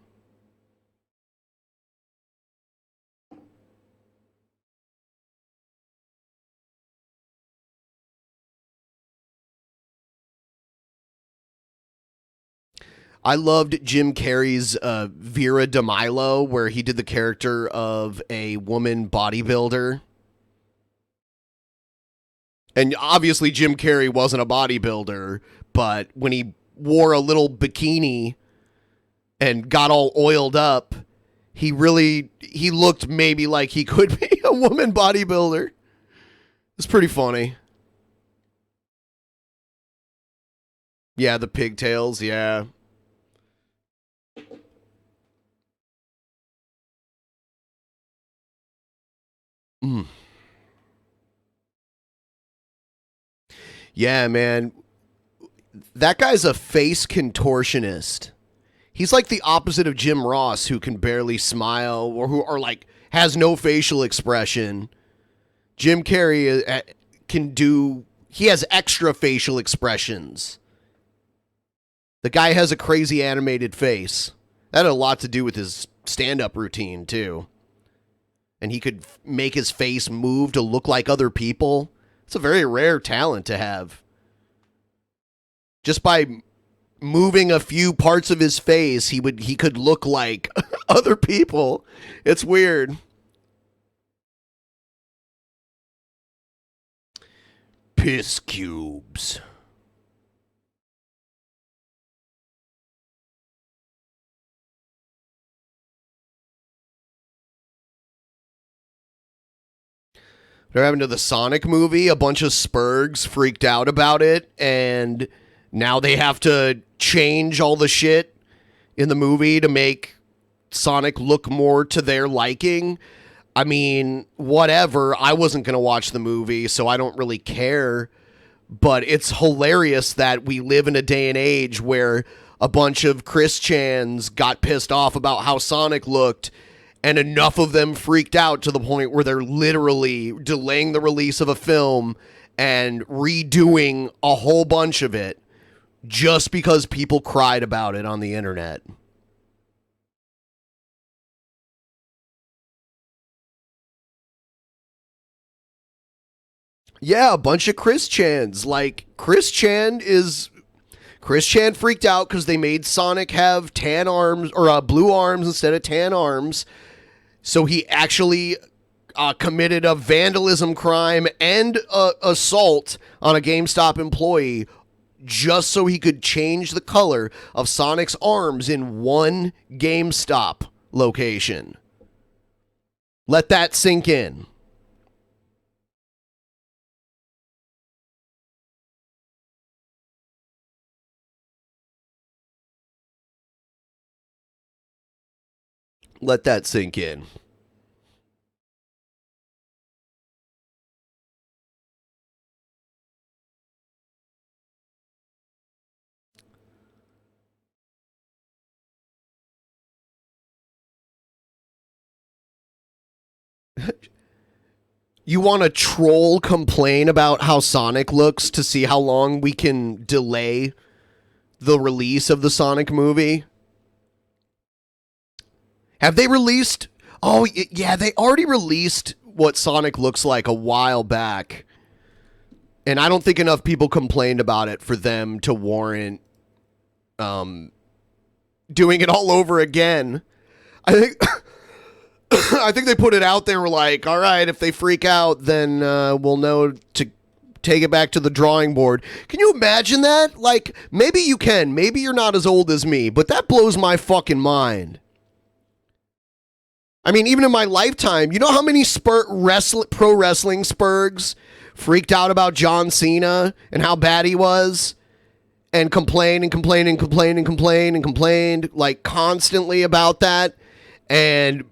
I loved Jim Carrey's Vera DeMilo, where he did the character of a woman bodybuilder. And obviously Jim Carrey wasn't a bodybuilder, but when he wore a little bikini and got all oiled up, he looked maybe like he could be a woman bodybuilder. It's pretty funny. Yeah, the pigtails, yeah. Yeah, man. That guy's a face contortionist. He's like the opposite of Jim Ross, who can barely smile or like has no facial expression. Jim Carrey he has extra facial expressions. The guy has a crazy animated face. That had a lot to do with his stand-up routine, too. And he could make his face move to look like other people. It's a very rare talent to have. Just by moving a few parts of his face, he could look like other people. It's weird. Piss cubes. What happened to the Sonic movie? A bunch of spurgs freaked out about it, and now they have to change all the shit in the movie to make Sonic look more to their liking. I mean, whatever. I wasn't going to watch the movie, so I don't really care. But it's hilarious that we live in a day and age where a bunch of Christians got pissed off about how Sonic looked, and enough of them freaked out to the point where they're literally delaying the release of a film and redoing a whole bunch of it just because people cried about it on the internet. Yeah, a bunch of Christians. Like, Chris Chan freaked out because they made Sonic have tan arms or blue arms instead of tan arms. So he actually committed a vandalism crime and assault on a GameStop employee just so he could change the color of Sonic's arms in one GameStop location. Let that sink in. Let that sink in. You want to troll complain about how Sonic looks to see how long we can delay the release of the Sonic movie? Have they released? Oh, yeah, they already released what Sonic looks like a while back. And I don't think enough people complained about it for them to warrant doing it all over again. I think I think they put it out there, were like, all right, if they freak out, then we'll know to take it back to the drawing board. Can you imagine that? Like, maybe you can. Maybe you're not as old as me, but that blows my fucking mind. I mean, even in my lifetime, you know how many pro wrestling spurgs freaked out about John Cena and how bad he was? and complained and complained and complained and complained and complained like constantly about that. And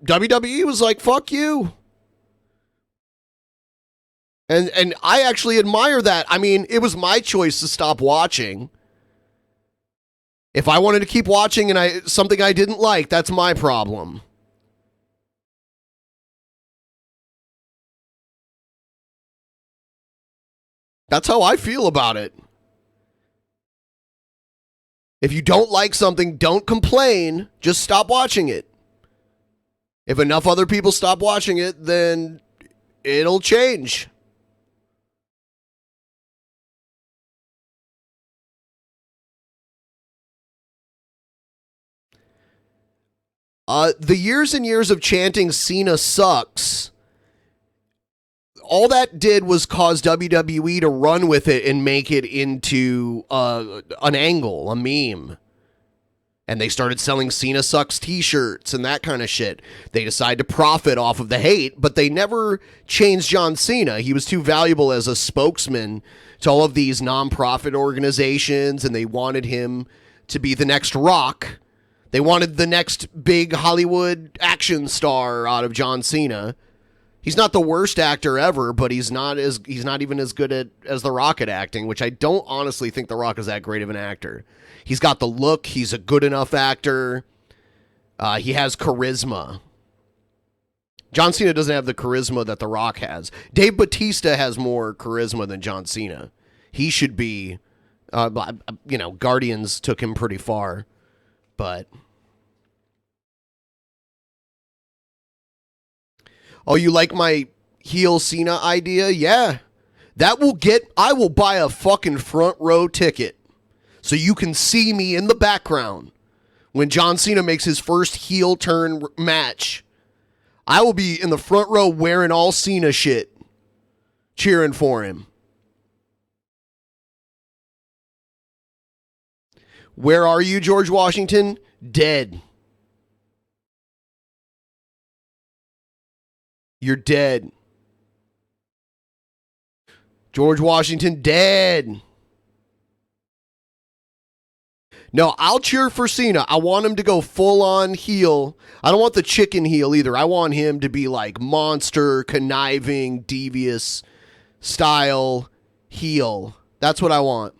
WWE was like, fuck you. And I actually admire that. I mean, it was my choice to stop watching. If I wanted to keep watching and something I didn't like, that's my problem. That's how I feel about it. If you don't like something, don't complain. Just stop watching it. If enough other people stop watching it, then it'll change. The years and years of chanting Cena sucks, all that did was cause WWE to run with it and make it into an angle, a meme. And they started selling Cena sucks t-shirts and that kind of shit. They decided to profit off of the hate, but they never changed John Cena. He was too valuable as a spokesman to all of these non-profit organizations, and they wanted him to be the next Rock. They wanted the next big Hollywood action star out of John Cena. He's not the worst actor ever, but he's not even as good as The Rock at acting, which I don't honestly think The Rock is that great of an actor. He's got the look. He's a good enough actor. He has charisma. John Cena doesn't have the charisma that The Rock has. Dave Bautista has more charisma than John Cena. He should be, Guardians took him pretty far, but... Oh, you like my heel Cena idea? Yeah. I will buy a fucking front row ticket so you can see me in the background when John Cena makes his first heel turn match. I will be in the front row wearing all Cena shit, cheering for him. Where are you, George Washington? Dead. You're dead. George Washington, dead. No, I'll cheer for Cena. I want him to go full-on heel. I don't want the chicken heel either. I want him to be like monster, conniving, devious style heel. That's what I want.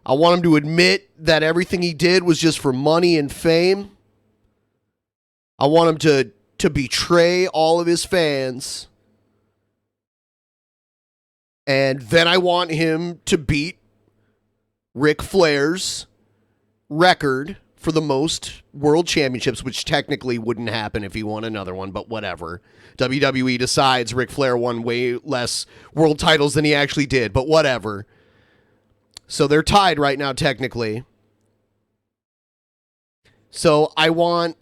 I want him to admit that everything he did was just for money and fame. I want him to betray all of his fans. And then I want him to beat Ric Flair's record for the most world championships, which technically wouldn't happen if he won another one, but whatever. WWE decides Ric Flair won way less world titles than he actually did, but whatever. So they're tied right now, technically. So I want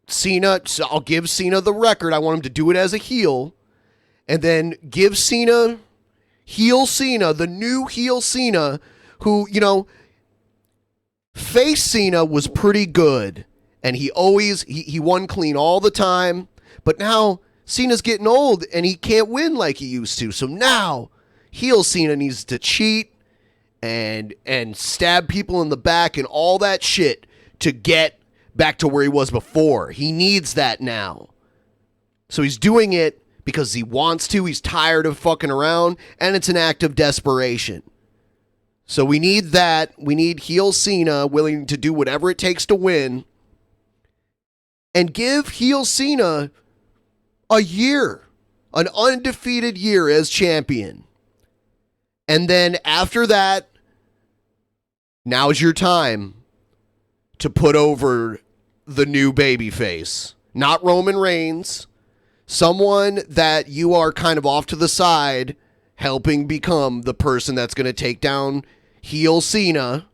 Cena, so I'll give Cena the record. I want him to do it as a heel. And then give Cena, heel Cena, the new heel Cena, who, face Cena was pretty good. And he won clean all the time. But now Cena's getting old and he can't win like he used to. So now heel Cena needs to cheat and stab people in the back and all that shit to get back to where he was before. He needs that now. So he's doing it because he wants to. He's tired of fucking around, and it's an act of desperation. So we need that. We need heel Cena willing to do whatever it takes to win. And give heel Cena a year, an undefeated year as champion. And then after that, now's your time to put over the new babyface. Not Roman Reigns. Someone that you are kind of off to the side, helping become the person that's going to take down heel Cena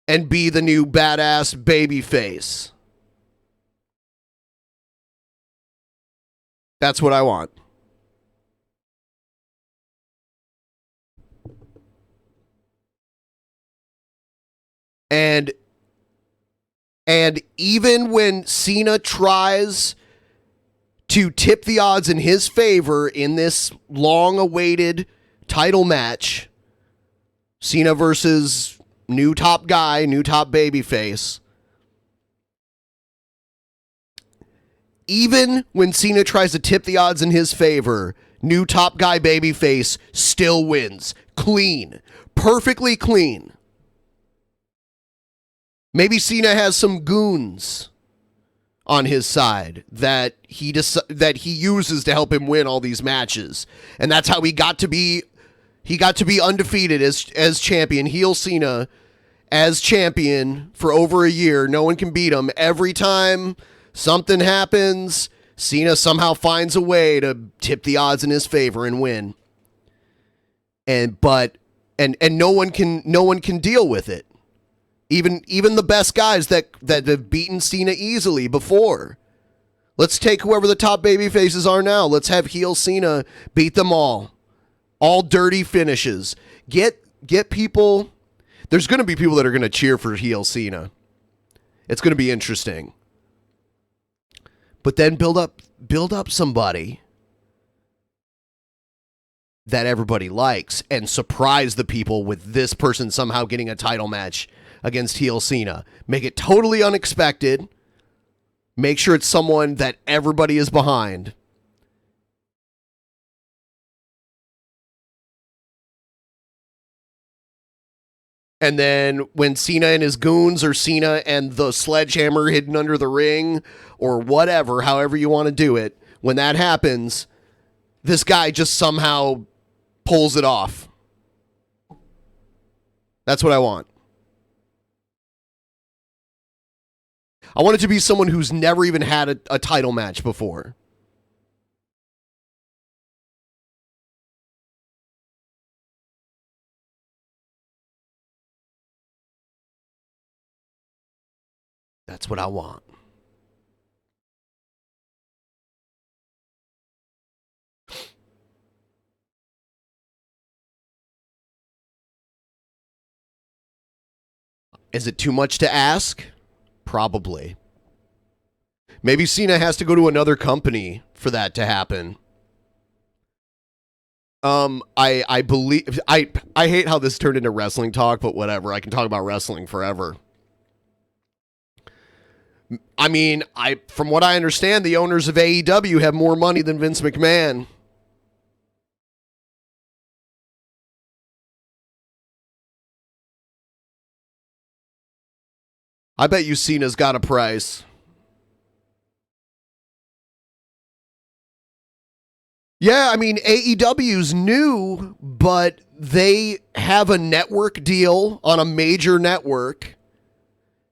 and be the new badass babyface. That's what I want. And even when Cena tries to tip the odds in his favor in this long-awaited title match. Cena versus new top guy, new top babyface. Even when Cena tries to tip the odds in his favor, new top guy babyface still wins. Clean. Perfectly clean. Maybe Cena has some goons on his side that he uses to help him win all these matches. And that's how he got to be undefeated as champion. Heel Cena as champion for over a year. No one can beat him. Every time something happens, Cena somehow finds a way to tip the odds in his favor and win. And no one can deal with it. Even the best guys that have beaten Cena easily before. Let's take whoever the top baby faces are now. Let's have heel Cena beat them all. All dirty finishes. Get people. There's going to be people that are going to cheer for heel Cena. It's going to be interesting. But then build up somebody that everybody likes and surprise the people with this person somehow getting a title match against heel Cena. Make it totally unexpected. Make sure it's someone that everybody is behind. And then when Cena and his goons, or Cena and the sledgehammer hidden under the ring, or whatever, however you want to do it, when that happens, this guy just somehow pulls it off. That's what I want. I want it to be someone who's never even had a title match before. That's what I want. Is it too much to ask? Probably. Maybe Cena has to go to another company for that to happen. I believe I hate how this turned into wrestling talk, but whatever. I can talk about wrestling forever. I mean, from what I understand, the owners of AEW have more money than Vince McMahon. I bet you Cena's got a price. Yeah, I mean, AEW's new, but they have a network deal on a major network.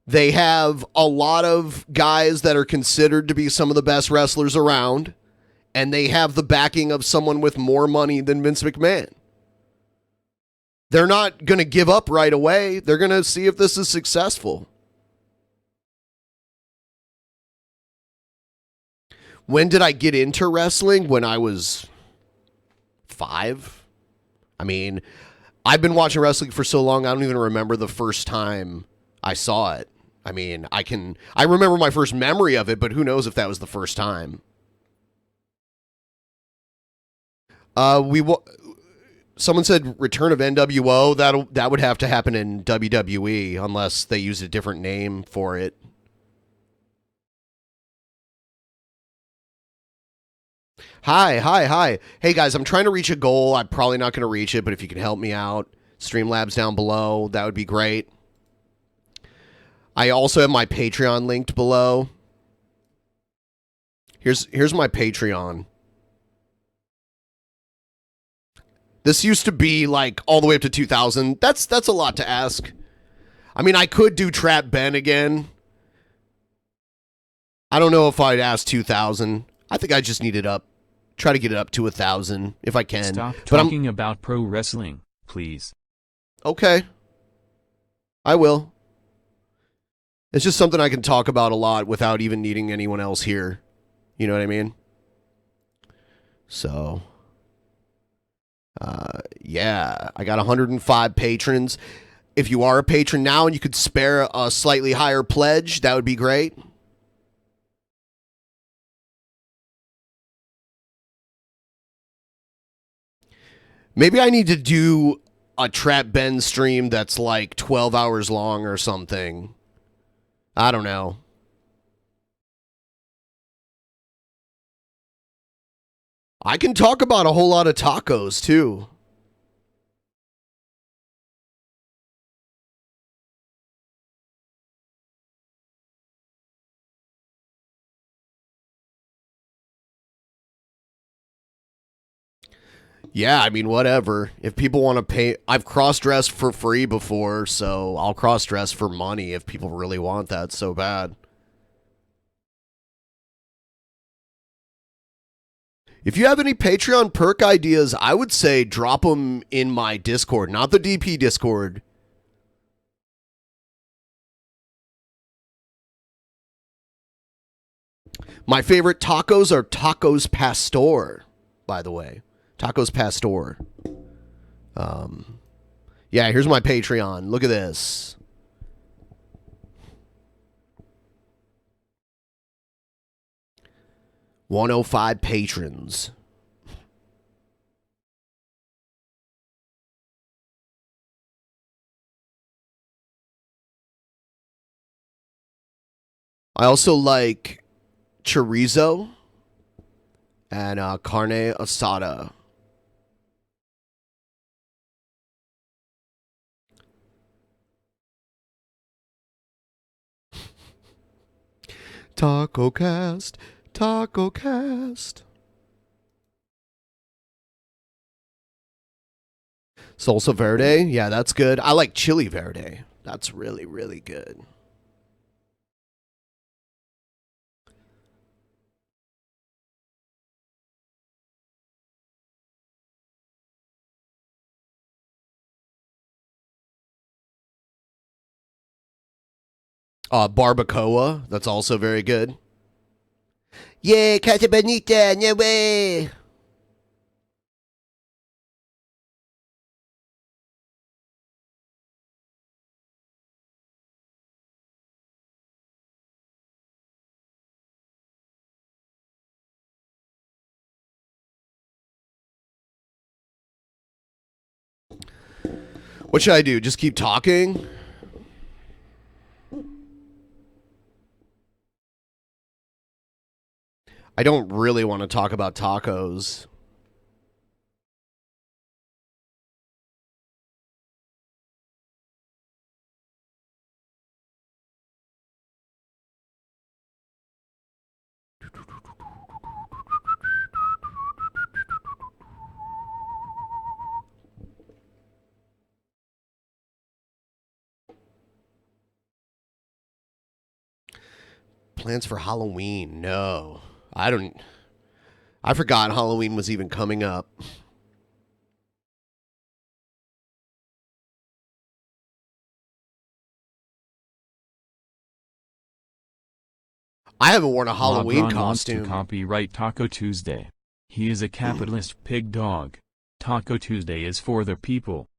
They have a lot of guys that are considered to be some of the best wrestlers around, and they have the backing of someone with more money than Vince McMahon. They're not going to give up right away. They're going to see if this is successful. When did I get into wrestling? When I was 5. I mean, I've been watching wrestling for so long, I don't even remember the first time I saw it. I mean, I remember my first memory of it, but who knows if that was the first time. Someone said return of NWO. That would have to happen in WWE unless they use a different name for it. Hi. Hey guys, I'm trying to reach a goal. I'm probably not going to reach it, but if you can help me out, Streamlabs down below, that would be great. I also have my Patreon linked below. Here's my Patreon. This used to be like all the way up to 2,000. That's a lot to ask. I mean, I could do Trap Ben again. I don't know if I'd ask 2,000. I think I just need it up. Try to get it up to 1,000 if I can. Stop talking about pro wrestling, please. Okay. I will. It's just something I can talk about a lot without even needing anyone else here. You know what I mean? So, yeah, I got 105 patrons. If you are a patron now and you could spare a slightly higher pledge, that would be great. Maybe I need to do a Trap Ben stream that's like 12 hours long or something. I don't know. I can talk about a whole lot of tacos too. Yeah, I mean, whatever. If people want to pay, I've cross-dressed for free before, so I'll cross-dress for money if people really want that so bad. If you have any Patreon perk ideas, I would say drop them in my Discord, not the DP Discord. My favorite tacos are tacos pastor, by the way. Tacos pastor. Yeah, here's my Patreon. Look at this. $105 patrons. I also like chorizo and carne asada. Taco Cast. Taco Cast. Salsa verde. Yeah, that's good. I like chili verde. That's really, really good. Barbacoa. That's also very good. Yeah, Casa Bonita. No way. What should I do? Just keep talking? I don't really want to talk about tacos. Plans for Halloween? No. I forgot Halloween was even coming up. I haven't worn a Halloween LeBron costume. Wants to copyright Taco Tuesday. He is a capitalist pig dog. Taco Tuesday is for the people.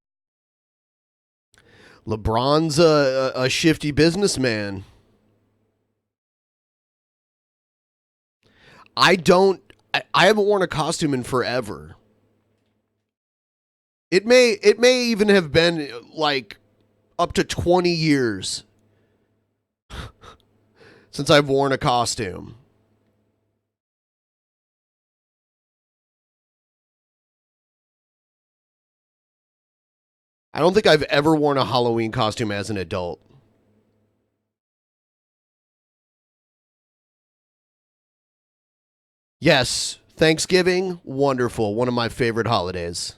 LeBron's a shifty businessman. I haven't worn a costume in forever. It may even have been like up to 20 years since I've worn a costume. I don't think I've ever worn a Halloween costume as an adult. Yes, Thanksgiving, wonderful. One of my favorite holidays.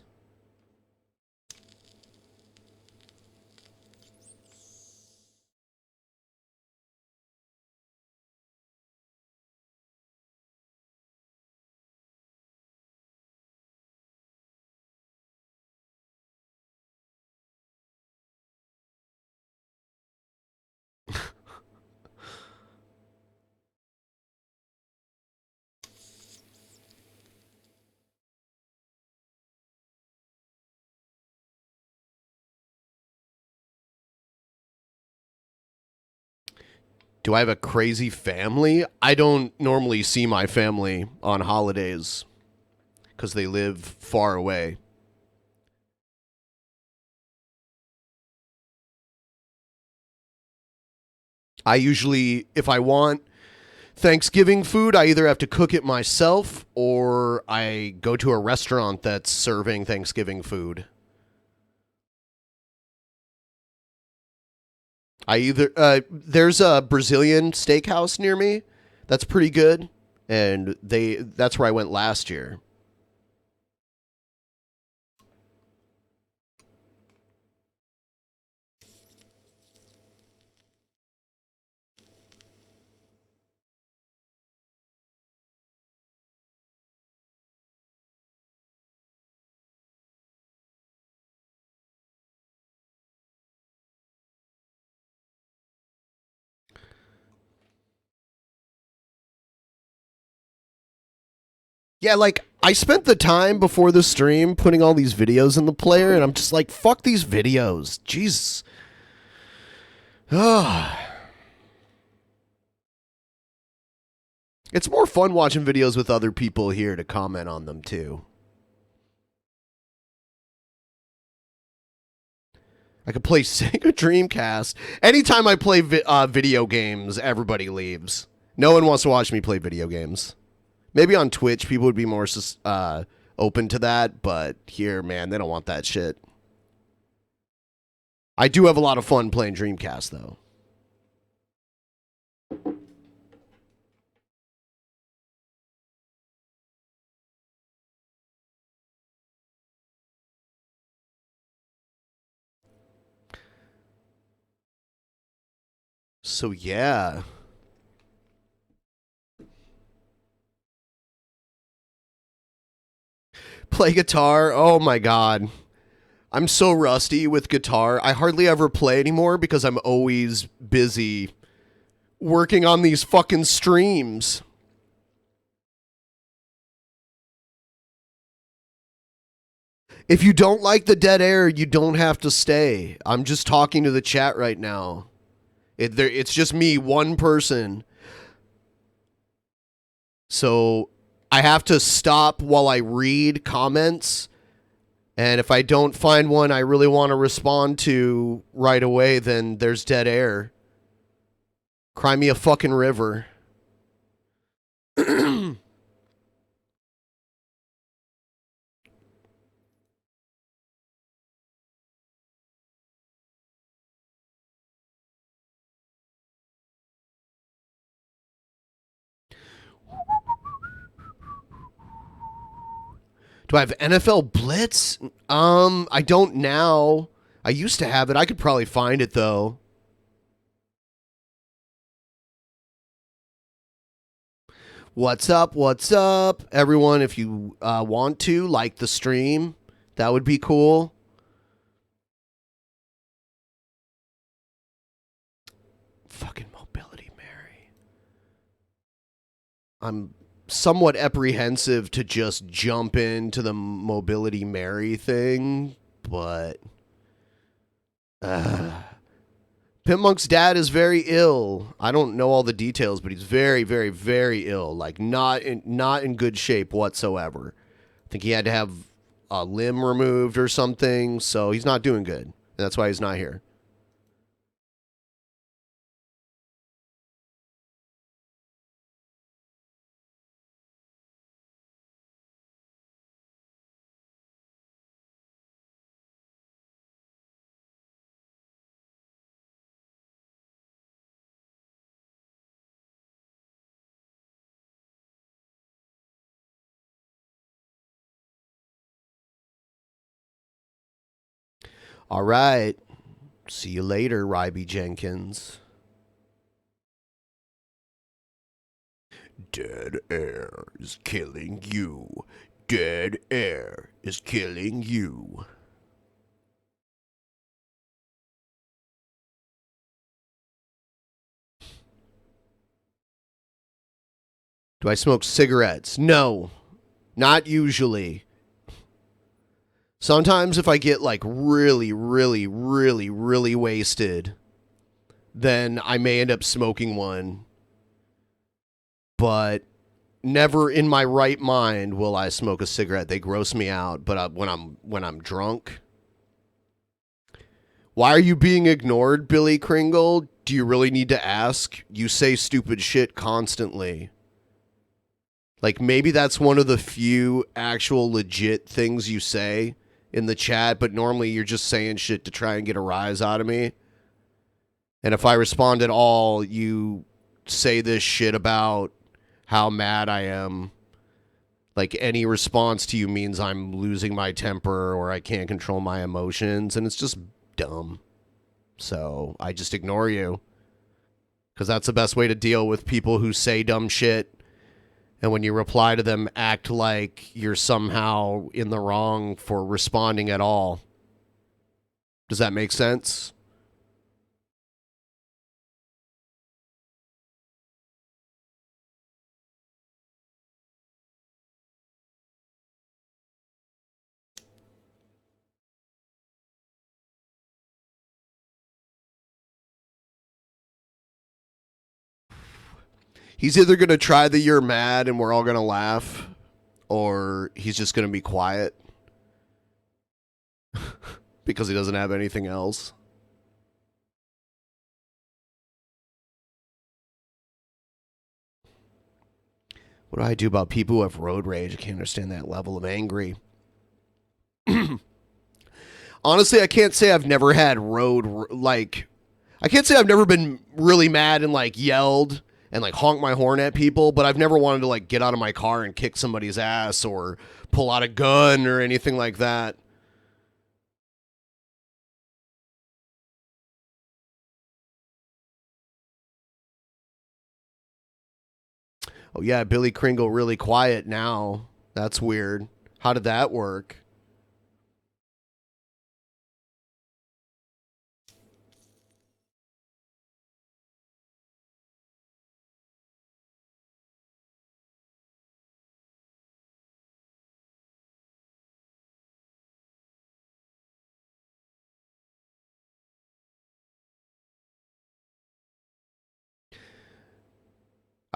Do I have a crazy family? I don't normally see my family on holidays because they live far away. I usually, if I want Thanksgiving food, I either have to cook it myself or I go to a restaurant that's serving Thanksgiving food. There's a Brazilian steakhouse near me that's pretty good, and that's where I went last year. Yeah, like, I spent the time before the stream putting all these videos in the player, and I'm just like, fuck these videos. Jesus. It's more fun watching videos with other people here to comment on them, too. I could play Sega Dreamcast. Anytime I play video games, everybody leaves. No one wants to watch me play video games. Maybe on Twitch, people would be more open to that, but here, man, they don't want that shit. I do have a lot of fun playing Dreamcast, though. So, yeah. Play guitar? Oh my god. I'm so rusty with guitar. I hardly ever play anymore because I'm always busy working on these fucking streams. If you don't like the dead air, you don't have to stay. I'm just talking to the chat right now. It's just me, one person. So I have to stop while I read comments. And if I don't find one I really want to respond to right away, then there's dead air. Cry me a fucking river. Do I have NFL Blitz? I don't now. I used to have it. I could probably find it, though. What's up? What's up? Everyone, if you want to, like the stream. That would be cool. Fucking Mobility Mary. I'm somewhat apprehensive to just jump into the Mobility Mary thing, but Pimpmonk's dad is very ill. I don't know all the details, but he's very, very, very ill. Like not in good shape whatsoever. I think he had to have a limb removed or something, so he's not doing good. And that's why he's not here. All right. See you later, Ryby Jenkins. Dead air is killing you. Dead air is killing you. Do I smoke cigarettes? No, not usually. Sometimes if I get like really, really, really, really wasted, then I may end up smoking one. But never in my right mind will I smoke a cigarette. They gross me out. But when I'm drunk. Why are you being ignored, Billy Kringle? do you really need to ask? You say stupid shit constantly. Like, maybe that's one of the few actual legit things you say in the chat, but normally you're just saying shit to try and get a rise out of me. And if I respond at all, you say this shit about how mad I am. Like, any response to you means I'm losing my temper or I can't control my emotions, and it's just dumb. So I just ignore you. Because that's the best way to deal with people who say dumb shit. And when you reply to them, act like you're somehow in the wrong for responding at all. Does that make sense? He's either going to try the "you're mad" and we're all going to laugh, or he's just going to be quiet because he doesn't have anything else. What do I do about people who have road rage? I can't understand that level of angry. Honestly, I can't say I've never had I can't say I've never been really mad and like yelled and like honk my horn at people, but I've never wanted to like get out of my car and kick somebody's ass or pull out a gun or anything like that. Oh yeah, Billy Kringle really quiet now. That's weird. How did that work?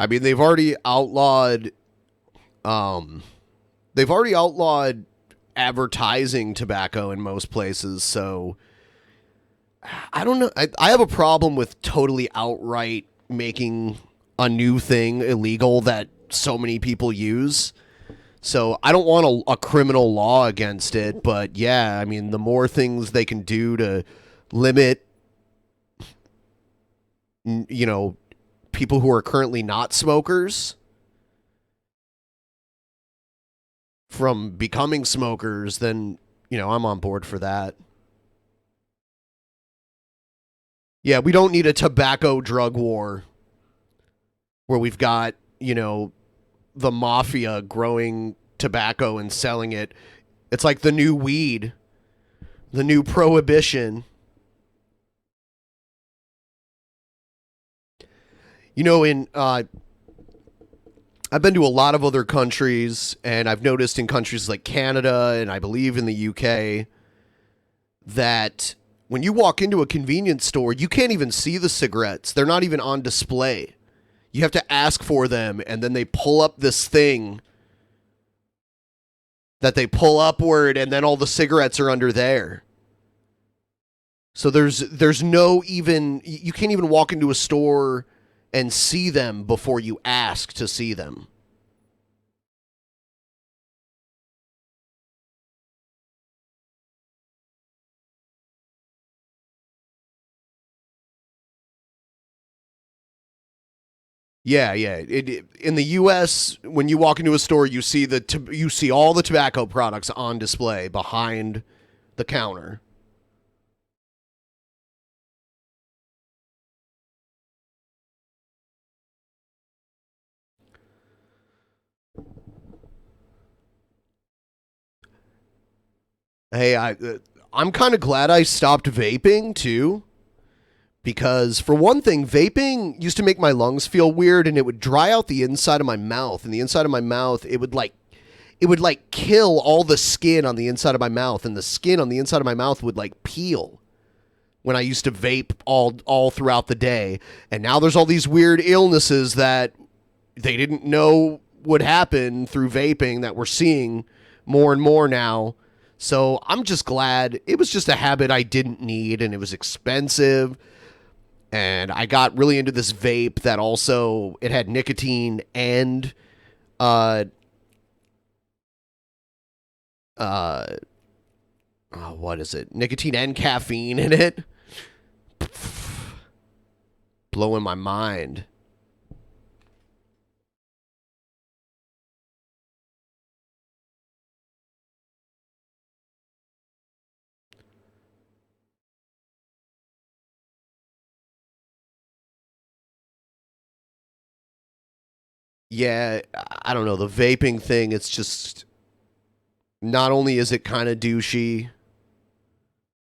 I mean, they've already outlawed advertising tobacco in most places, so I don't know. I have a problem with totally outright making a new thing illegal that so many people use. So I don't want a criminal law against it, but yeah, I mean, the more things they can do to limit, you know, people who are currently not smokers from becoming smokers, then, you know, I'm on board for that. Yeah, we don't need a tobacco drug war where we've got, you know, the mafia growing tobacco and selling it. It's like the new weed, the new prohibition. You know, I've been to a lot of other countries, and I've noticed in countries like Canada and I believe in the UK that when you walk into a convenience store, you can't even see the cigarettes. They're not even on display. You have to ask for them, and then they pull up this thing that they pull upward, and then all the cigarettes are under there. So there's no even, you can't even walk into a store and see them before you ask to see them. Yeah. In the U.S., when you walk into a store, you see all the tobacco products on display behind the counter. Hey, I'm kind of glad I stopped vaping too. Because, for one thing, vaping used to make my lungs feel weird, and it would dry out the inside of my mouth. And the inside of my mouth, it would kill all the skin on the inside of my mouth, and the skin on the inside of my mouth would like peel when I used to vape all throughout the day. And now there's all these weird illnesses that they didn't know would happen through vaping that we're seeing more and more now. So I'm just glad. It was just a habit I didn't need, and it was expensive. And I got really into this vape that also, it had nicotine and, what is it? Nicotine and caffeine in it. Blowing my mind. Yeah, I don't know. The vaping thing, it's just, not only is it kind of douchey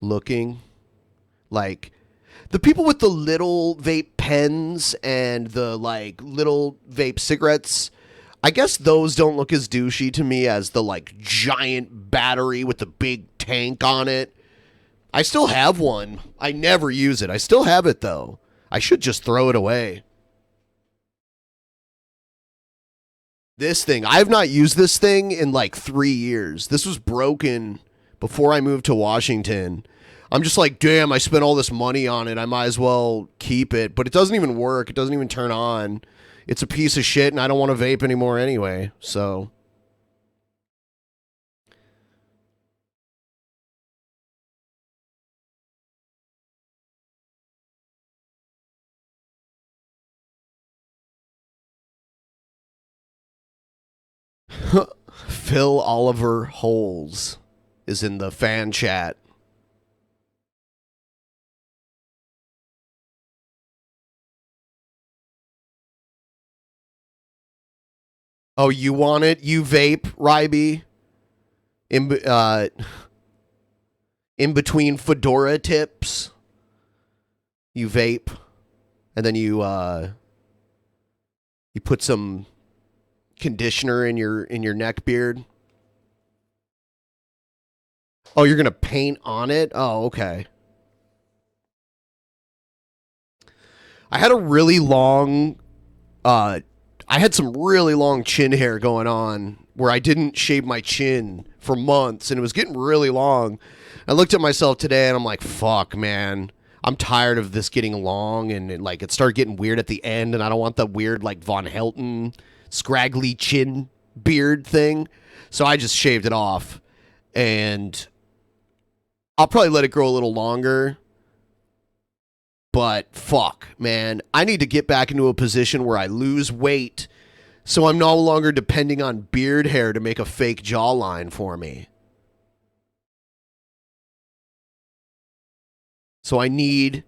looking, like the people with the little vape pens and the like little vape cigarettes, I guess those don't look as douchey to me as the like giant battery with the big tank on it. I still have one. I never use it. I still have it though. I should just throw it away. This thing, I've not used this thing in like 3 years. This was broken before I moved to Washington. I'm just like, damn, I spent all this money on it. I might as well keep it. But it doesn't even work. It doesn't even turn on. It's a piece of shit, and I don't want to vape anymore anyway. So. Phil Oliver Holes is in the fan chat. Oh, you want it? You vape, Ryby? In between fedora tips, you vape, and then you put some conditioner in your neck beard. Oh, you're gonna paint on it? Oh, okay. I had a really long I had some really long chin hair going on where I didn't shave my chin for months, and it was getting really long. I looked at myself today and I'm like, fuck, man. I'm tired of this getting long, and it started getting weird at the end, and I don't want the weird like Von Helton scraggly chin beard thing. So I just shaved it off, and I'll probably let it grow a little longer. But fuck, man, I need to get back into a position where I lose weight so I'm no longer depending on beard hair to make a fake jawline for me. So I need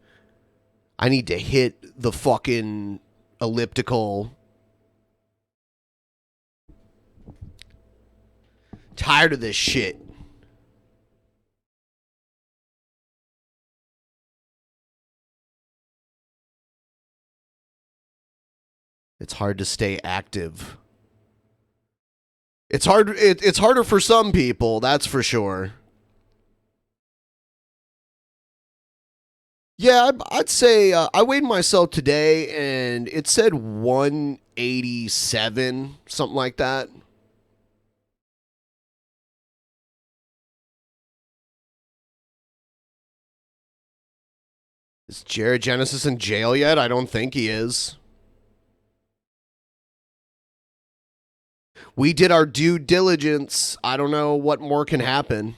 to hit the fucking elliptical. Tired of this shit. It's hard to stay active. It's harder for some people, that's for sure. Yeah, I'd say I weighed myself today and it said 187, something like that. Is Jared Genesis in jail yet? I don't think he is. We did our due diligence. I don't know what more can happen.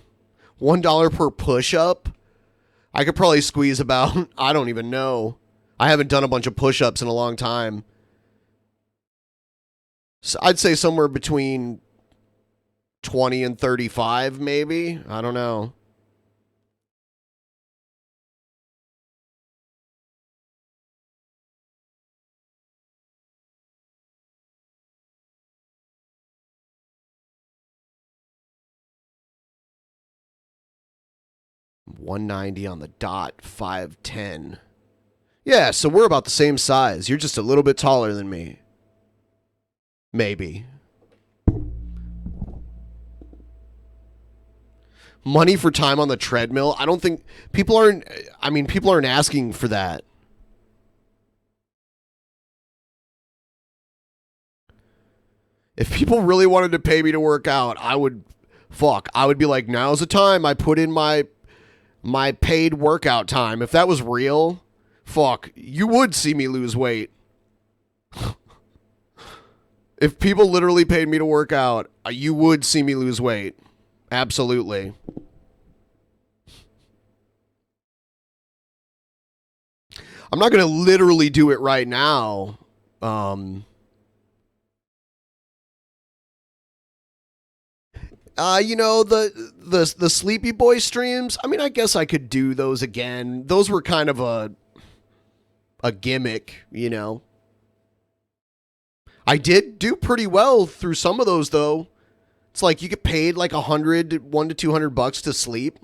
$1 per push-up? I could probably squeeze about, I don't even know. I haven't done a bunch of push-ups in a long time. So I'd say somewhere between 20 and 35, maybe. I don't know. $190 on the dot, 5'10". Yeah, so we're about the same size. You're just a little bit taller than me. Maybe. Money for time on the treadmill? I don't think people aren't asking for that. If people really wanted to pay me to work out, I would be like, now's the time I put in my paid workout time. If that was real, Fuck, you would see me lose weight. If people literally paid me to work out, you would see me lose weight. Absolutely. I'm not going to literally do it right now. You know, the Sleepy Boy streams, I mean, I guess I could do those again. Those were kind of a gimmick, you know. I did do pretty well through some of those, though. It's like you get paid like $100 to $200 to sleep.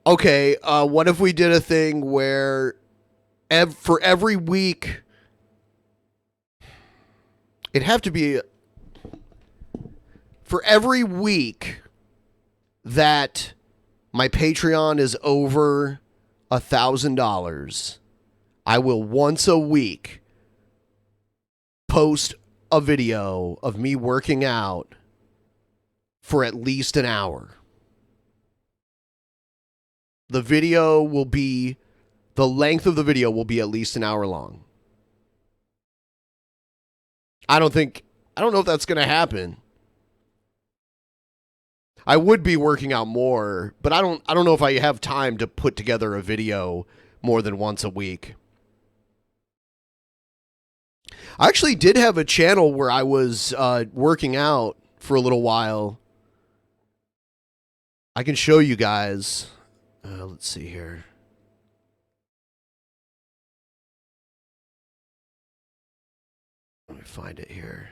Okay, what if we did a thing where for every week, it'd have to be for every week that my Patreon is over $1,000, I will once a week post a video of me working out for at least an hour. The video will be, the length of the video will be at least an hour long. I don't know if that's going to happen. I would be working out more, but I don't know if I have time to put together a video more than once a week. I actually did have a channel where I was working out for a little while. I can show you guys. Let's see here. Let me find it here.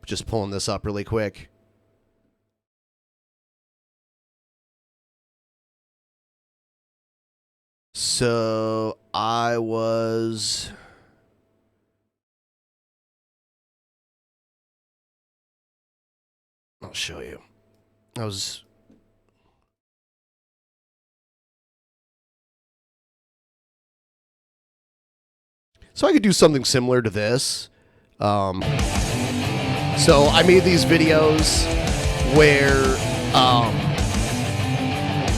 Just pulling this up really quick. So I'll show you. So I could do something similar to this. So I made these videos where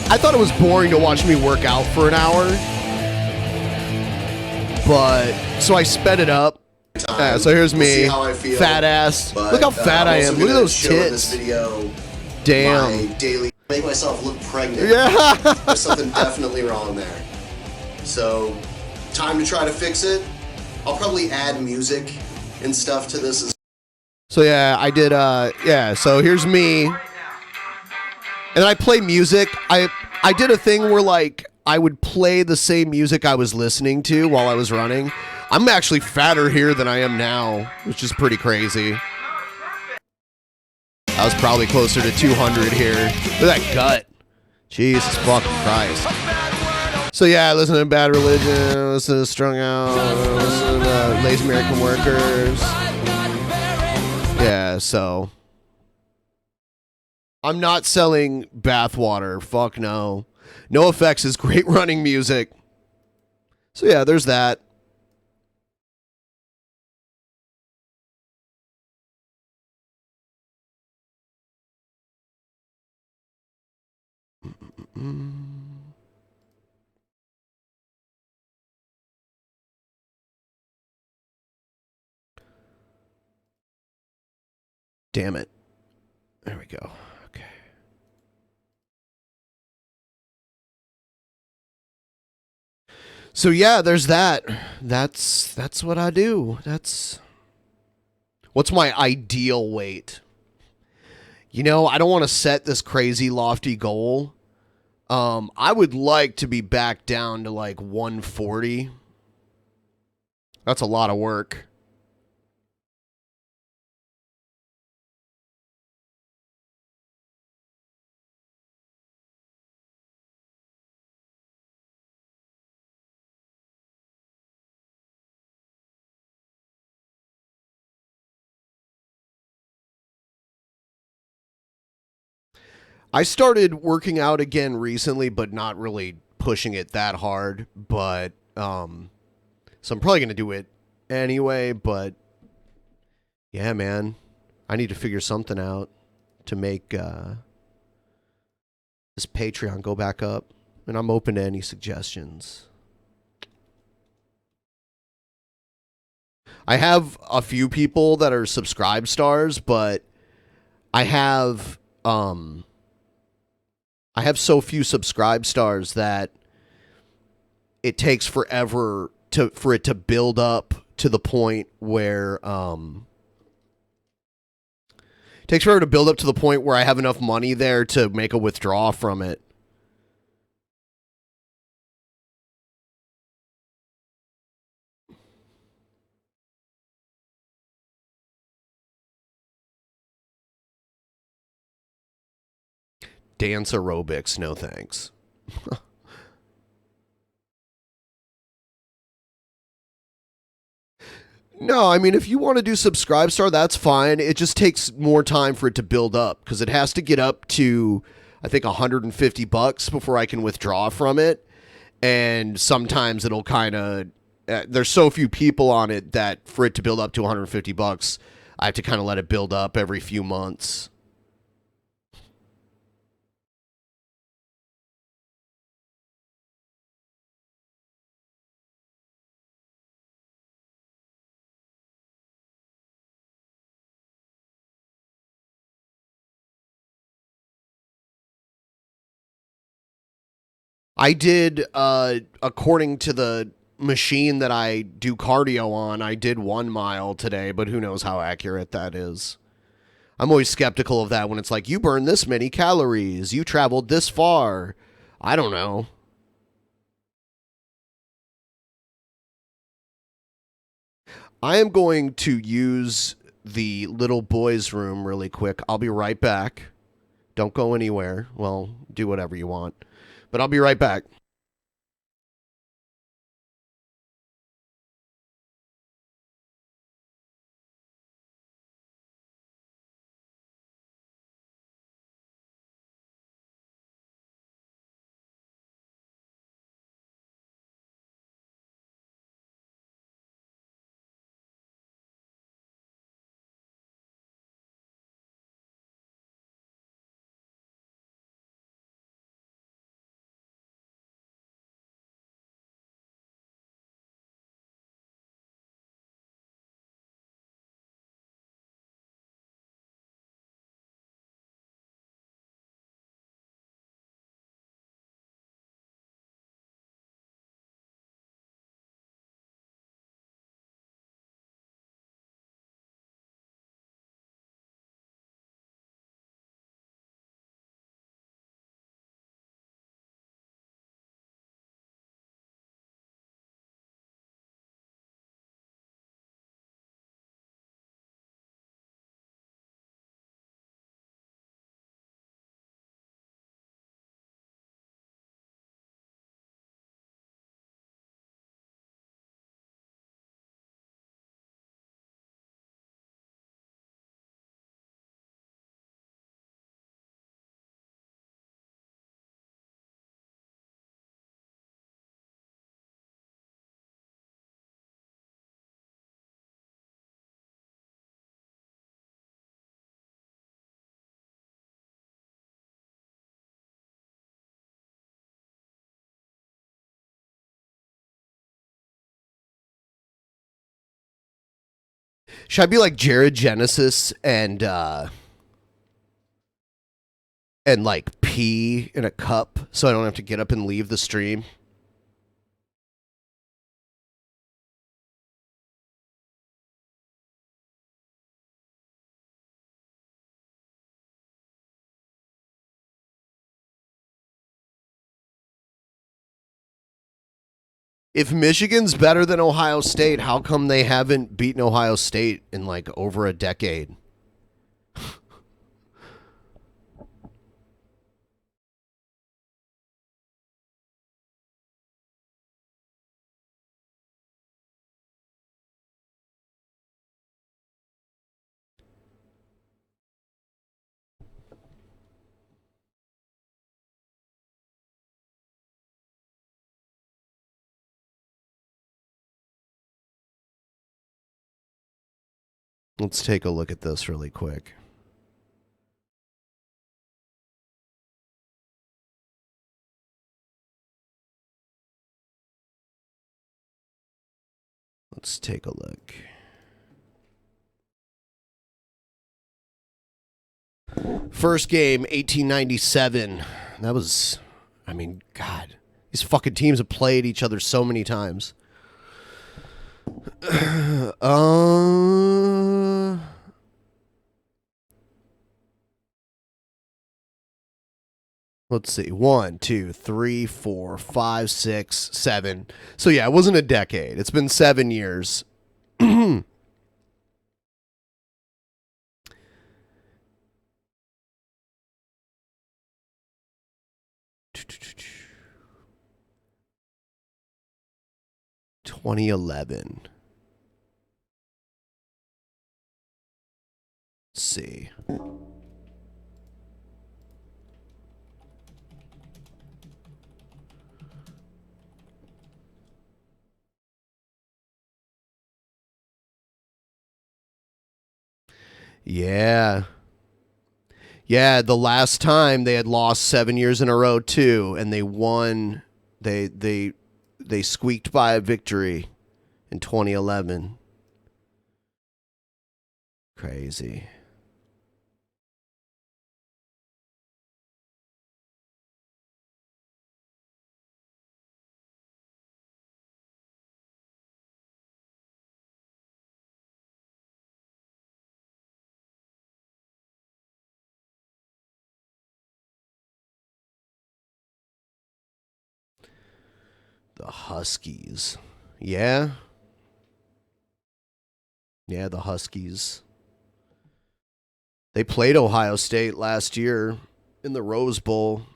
I thought it was boring to watch me work out for an hour, but so I sped it up. Yeah, so here's me, fat ass. Look how fat I am. Look at those tits. Damn. Make myself look pregnant. Yeah. There's something definitely wrong there. So, time to try to fix it. I'll probably add music and stuff to this. So yeah, I did. Yeah. So here's me, and then I play music. I did a thing where like I would play the same music I was listening to while I was running. I'm actually fatter here than I am now, which is pretty crazy. I was probably closer to 200 here. Look at that gut. Jesus fucking Christ. So yeah, I listen to Bad Religion, listen to Strung Out, listen to Lazy American Workers. Yeah, so I'm not selling bathwater. Fuck no. No Effects is great running music. So yeah, there's that. Damn it. There we go. Okay. So yeah, there's that. That's what I do. What's my ideal weight? You know, I don't want to set this crazy lofty goal. I would like to be back down to like 140. That's a lot of work. I started working out again recently, but not really pushing it that hard. But so I'm probably gonna do it anyway. But yeah, man, I need to figure something out to make this Patreon go back up, and I'm open to any suggestions. I have a few people that are subscribe stars, but I have so few subscribe stars that it takes forever for it to build up to the point where I have enough money there to make a withdrawal from it. Dance aerobics, no thanks. No, I mean, if you want to do Subscribe Star, that's fine. It just takes more time for it to build up because it has to get up to, I think, $150 before I can withdraw from it. And sometimes it'll kind of, there's so few people on it that for it to build up to $150, I have to kind of let it build up every few months. I did, according to the machine that I do cardio on, I did 1 mile today, but who knows how accurate that is. I'm always skeptical of that when it's like, you burned this many calories, you traveled this far. I don't know. I am going to use the little boys' room really quick. I'll be right back. Don't go anywhere. Well, do whatever you want. But I'll be right back. Should I be like Jared Genesis and like pee in a cup so I don't have to get up and leave the stream? If Michigan's better than Ohio State, how come they haven't beaten Ohio State in like over a decade? Let's take a look at this really quick. Let's take a look. First game, 1897. That was, I mean, God. These fucking teams have played each other so many times. Let's see. 1, 2, 3, 4, 5, 6, 7. So yeah, it wasn't a decade. It's been 7 years. 2011. Let's see. Yeah. Yeah, the last time they had lost 7 years in a row too, and they won. They squeaked by a victory in 2011. Crazy. The Huskies. Yeah. Yeah, the Huskies. They played Ohio State last year in the Rose Bowl.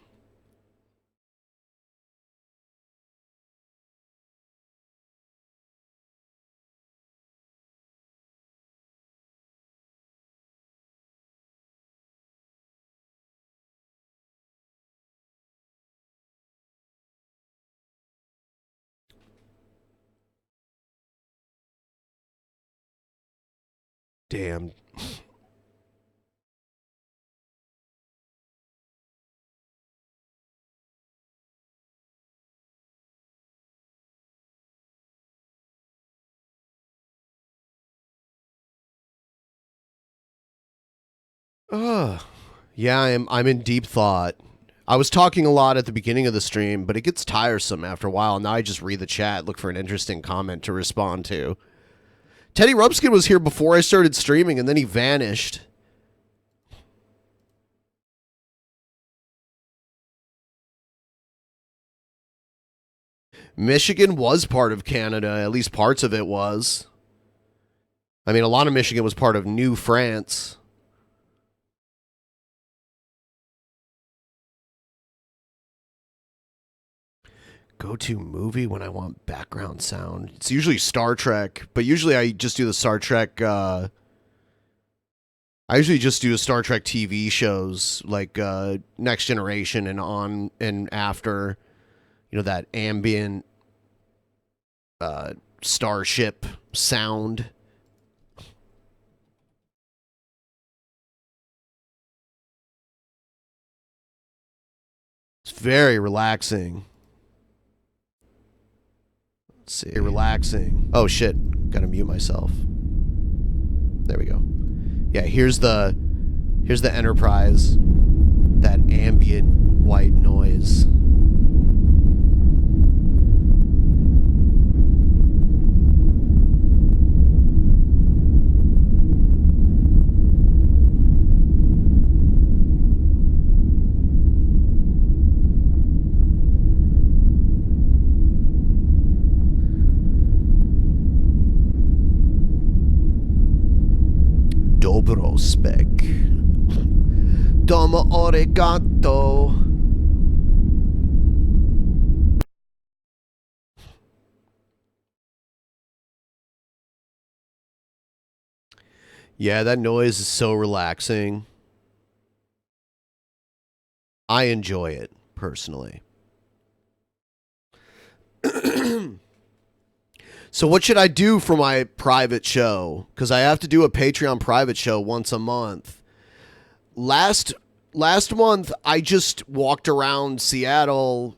Damn. Ugh. Yeah, I'm in deep thought. I was talking a lot at the beginning of the stream, but it gets tiresome after a while. Now I just read the chat, look for an interesting comment to respond to. Teddy Rubskin was here before I started streaming, and then he vanished. Michigan was part of Canada. At least parts of it was. I mean, a lot of Michigan was part of New France. Go-to movie when I want background sound. It's usually Star Trek, but usually I just do the Star Trek. I usually just do Star Trek TV shows like Next Generation and on and after. You know, that ambient starship sound. It's very relaxing. Let's see. Relaxing. Oh shit. Gotta mute myself. There we go. Yeah, here's the Enterprise. That ambient white noise. Dobrospek. Domo arigato. Yeah, that noise is so relaxing. I enjoy it, personally. So what should I do for my private show? Because I have to do a Patreon private show once a month. Last month, I just walked around Seattle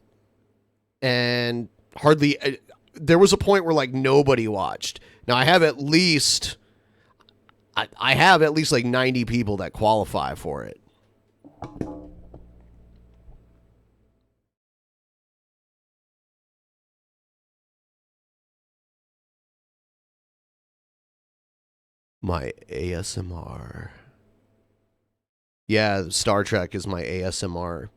and hardly... There was a point where, like, nobody watched. Now, I have at least like 90 people that qualify for it. My ASMR. Yeah, Star Trek is my ASMR.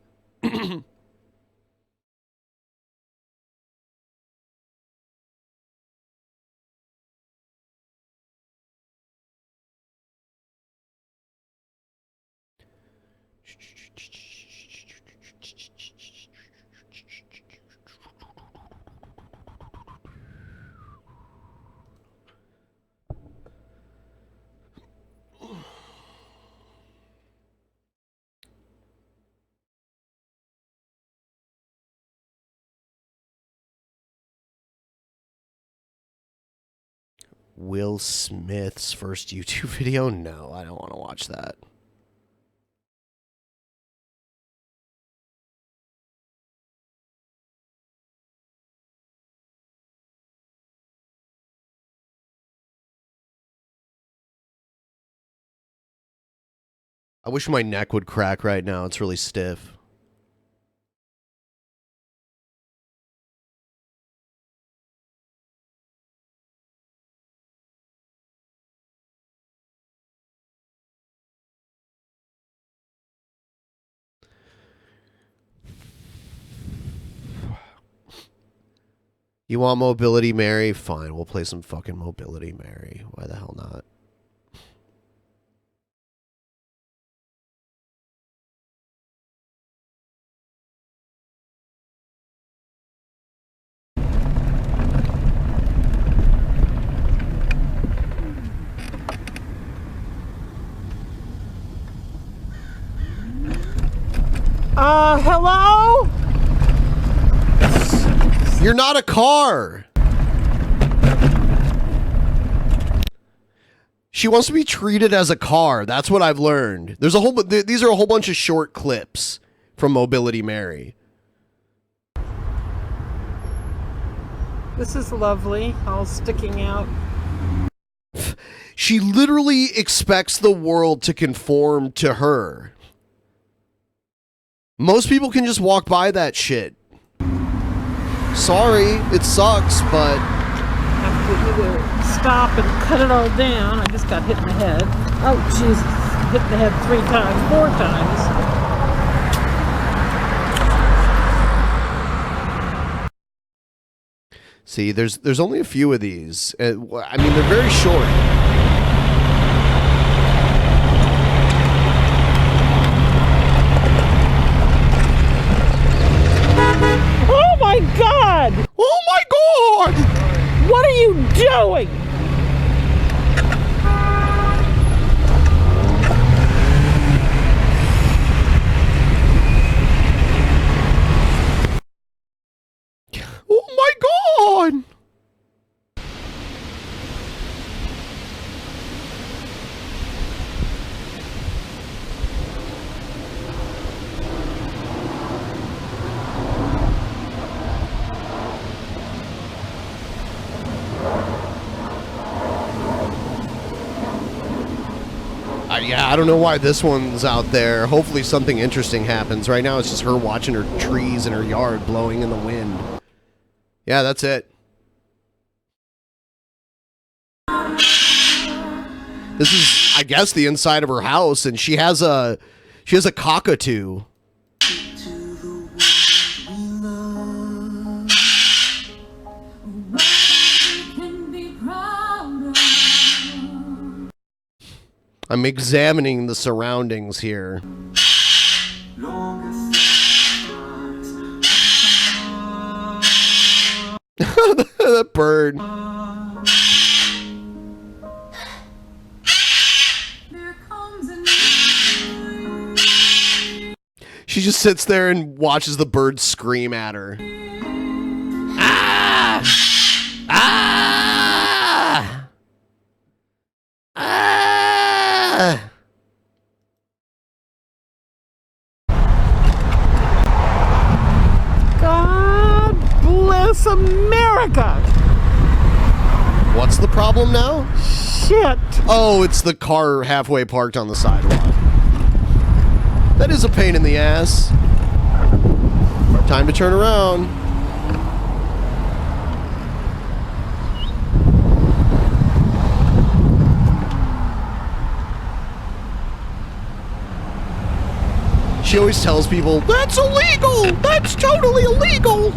Will Smith's first YouTube video? No, I don't want to watch that. I wish my neck would crack right now. It's really stiff. You want Mobility Mary? Fine, we'll play some fucking Mobility Mary. Why the hell not? Hello? You're not a car. She wants to be treated as a car. That's what I've learned. There's a whole these are a whole bunch of short clips from Mobility Mary. This is lovely, all sticking out. She literally expects the world to conform to her. Most people can just walk by that shit. Sorry, it sucks, but... Have to either stop and cut it all down. I just got hit in the head. Oh, Jesus. Hit in the head 3 times, 4 times. See, there's only a few of these. I mean, they're very short. Oh my God! Oh my God! What are you doing? Oh my God! Yeah, I don't know why this one's out there. Hopefully something interesting happens. Right now it's just her watching her trees in her yard blowing in the wind. Yeah, that's it. This is, I guess, the inside of her house, and she has a cockatoo. I'm examining the surroundings here. That bird. She just sits there and watches the bird scream at her. Ah! Ah! What's the problem now? Shit. Oh, it's the car halfway parked on the sidewalk. That is a pain in the ass. Time to turn around. She always tells people, that's illegal! That's totally illegal!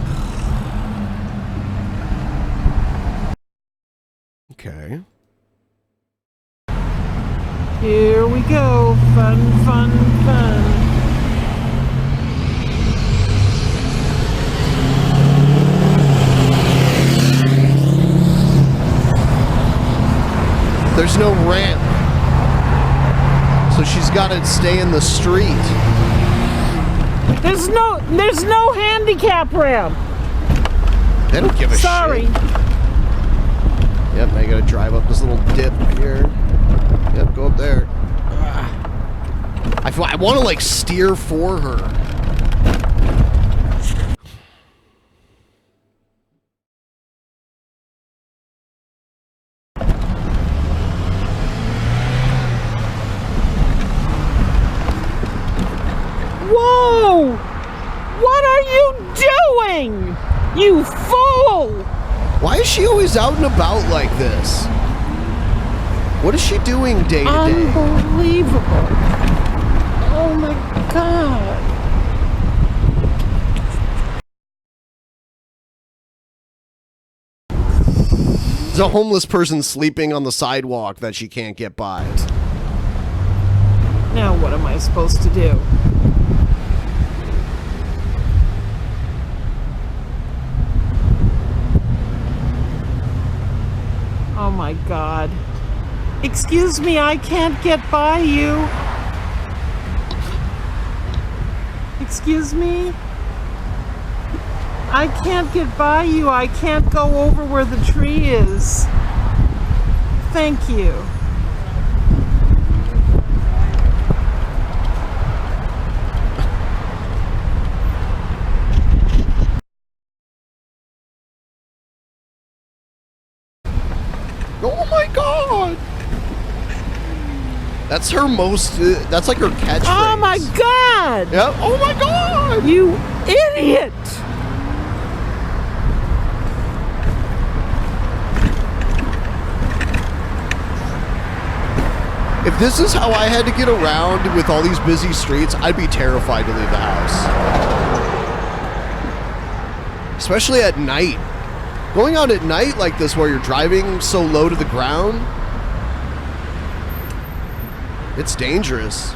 Okay. Here we go. Fun, fun, fun. There's no ramp. So she's got to stay in the street. There's no handicap ramp. They don't give a Sorry. shit. Yep, now you gotta drive up this little dip here. Yep, go up there. I want to like steer for her. Whoa! What are you doing? You fool! Why is she always out and about like this? What is she doing day to day? Unbelievable. Oh my God. There's a homeless person sleeping on the sidewalk that she can't get by. Now what am I supposed to do? Oh my God. Excuse me, I can't get by you. Excuse me? I can't get by you. I can't go over where the tree is. Thank you. Oh my God! That's her most, that's like her catchphrase. Oh my God! Yep. Oh my God! You idiot! If this is how I had to get around with all these busy streets, I'd be terrified to leave the house. Especially at night. Going out at night like this where you're driving so low to the ground, it's dangerous.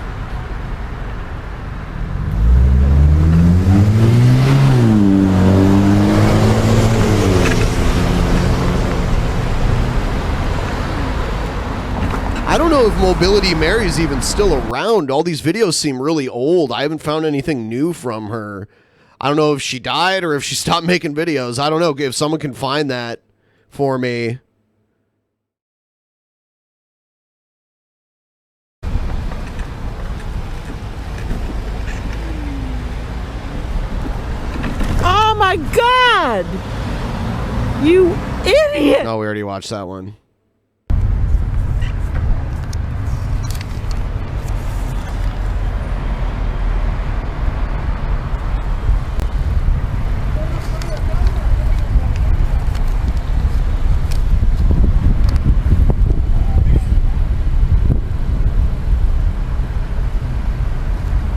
I don't know if Mobility Mary's even still around. All these videos seem really old. I haven't found anything new from her. I don't know if she died or if she stopped making videos. I don't know. If someone can find that for me. Oh my God! You idiot! Oh, we already watched that one.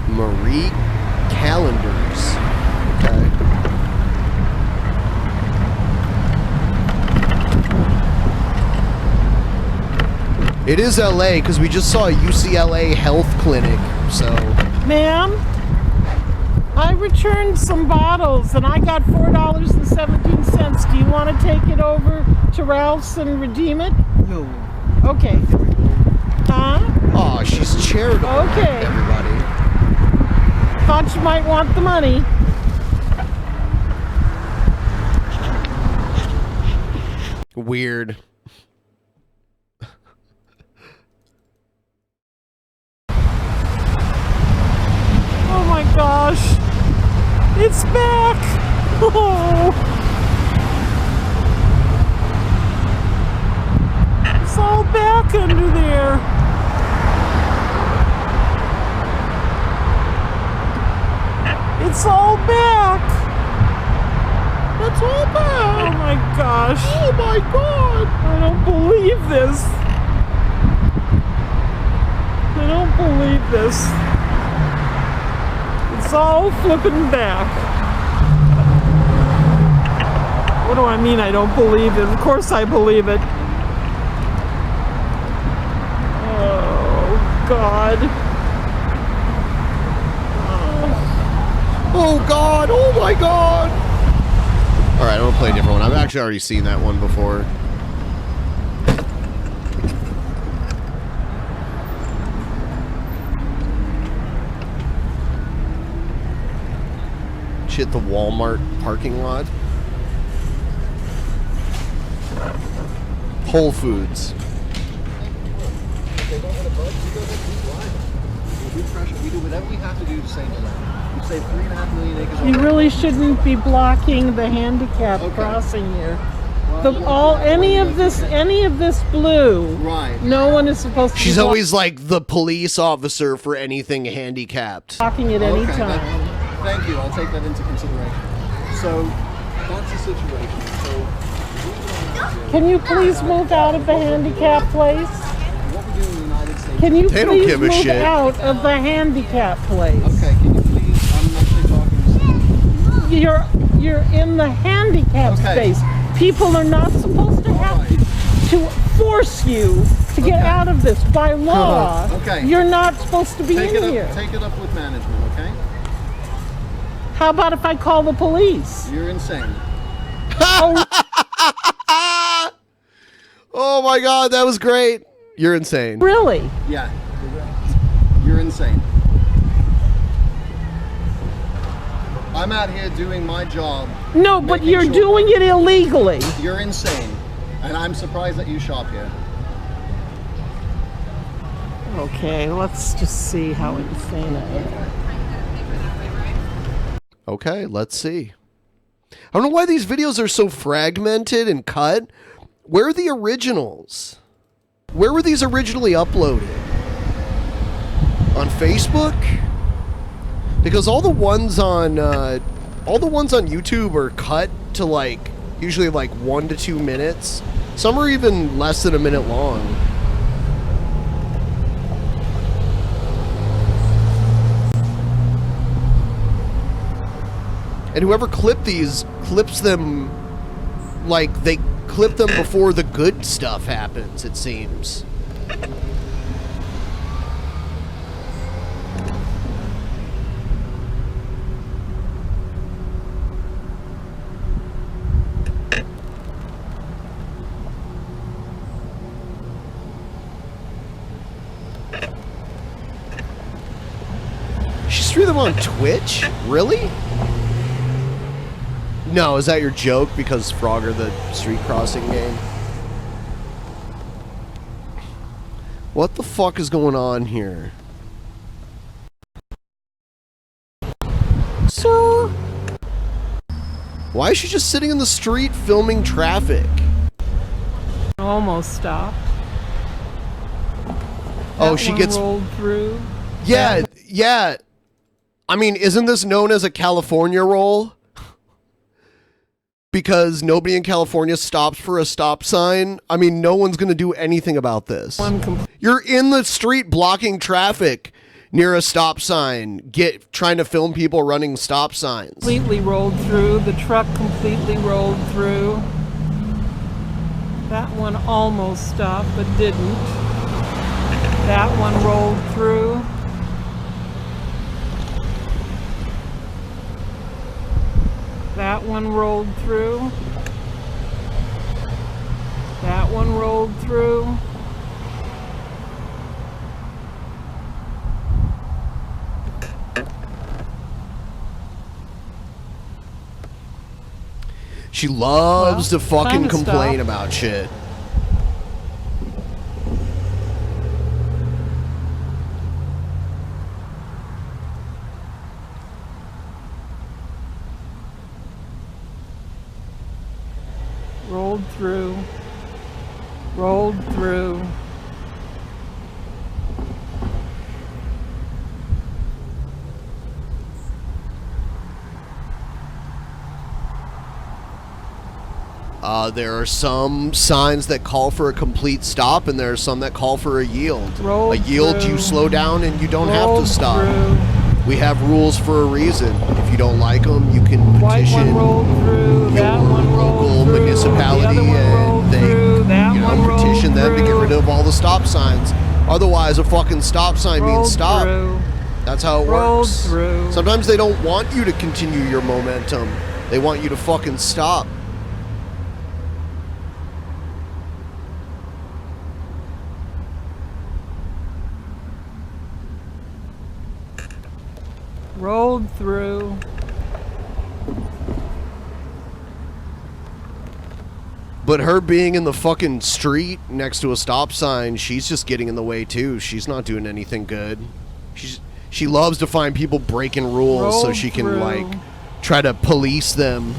Marie Calendars. Okay. It is LA because we just saw a UCLA health clinic, so. Ma'am, I returned some bottles and I got $4.17. Do you want to take it over to Ralph's and redeem it? No. Okay. Huh? Oh, she's charitable. Okay. Everybody. Thought you might want the money. Weird. Oh my gosh. It's back. Oh. back under there. It's all back. It's all back. Oh my gosh. Oh my god. I don't believe this. I don't believe this. It's all flipping back. What do I mean I don't believe it? Of course I believe it. Oh God. Oh God! Oh my God! All right, I'm gonna play a different one. I've actually already seen that one before. Shit, the Walmart parking lot. Whole Foods. We do whatever we have to do to save the land. We save 3.5 million acres. You really shouldn't be blocking the handicap crossing here. Any of this blue. Right. No one is supposed to. She's be always like the police officer for anything handicapped. blocking at any time. Thank you. I'll take that into consideration. So that's the situation. So Can you please move out of the handicap place? what we do in the United States. Can you They don't please give a move shit. out of the handicap place? Okay. Can you please? I'm actually talking. You're in the handicap Okay. space. People are not supposed to have to force you to get out of this by law. Okay. You're not supposed to be Take in it here. up. Take it up with management. Okay. How about if I call the police? You're insane. Oh my God, that was great. You're insane. Really? Yeah. You're insane. I'm out here doing my job. No, but making you're sure- doing it illegally. You're insane. And I'm surprised that you shop here. Okay, let's just see how insane I am. Okay, let's see. I don't know why these videos are so fragmented and cut. Where are the originals? Where were these originally uploaded? On Facebook? Because all the ones on YouTube are cut to like usually like 1 to 2 minutes. Some are even less than a minute long. And whoever clipped these clips them like they clip them before the good stuff happens, it seems. She threw them on Twitch? Really? No, is that your joke? Because Frogger, the street crossing game? What the fuck is going on here? Sir? Why is she just sitting in the street filming traffic? Almost stopped. Oh, That she one gets... rolled through. Yeah, yeah. I mean, isn't this known as a California roll? Because nobody in California stops for a stop sign. I mean, no one's going to do anything about this. You're in the street blocking traffic near a stop sign, trying to film people running stop signs. Completely rolled through. The truck completely rolled through. That one almost stopped, but didn't. That one rolled through. That one rolled through. That one rolled through. She loves to fucking time to complain stop. about shit. Rolled through. Rolled through. There are some signs that call for a complete stop, and there are some that call for a yield. Roll a yield, through. you slow down and you don't Roll have to stop. through. We have rules for a reason. If you don't like them, you can White petition one rolled through, that your one rolled local through, municipality, the other one rolled and they, through, that you know, one rolled petition them to get through. rid of all the stop signs. Otherwise, a fucking stop sign Rolled means stop. through. That's how it Rolled works. through. Sometimes they don't want you to continue your momentum. They want you to fucking stop. Rolled through. But her being in the fucking street next to a stop sign, she's just getting in the way too. She's not doing anything good. She loves to find people breaking rules so Rolled she can through. like try to police them.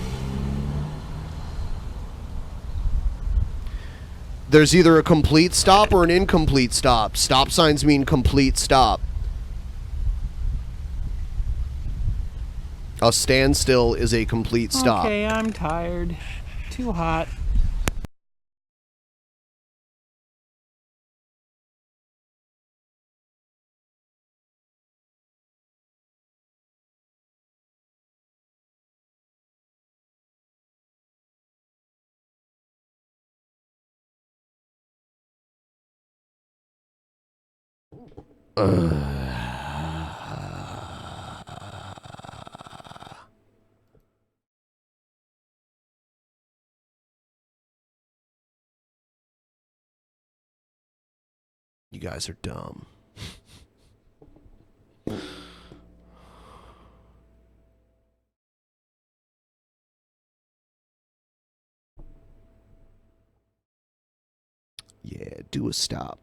There's either a complete stop or an incomplete stop. Stop signs mean complete stop. A standstill is a complete stop. Okay, I'm tired. Too hot. You guys are dumb. Yeah, do a stop.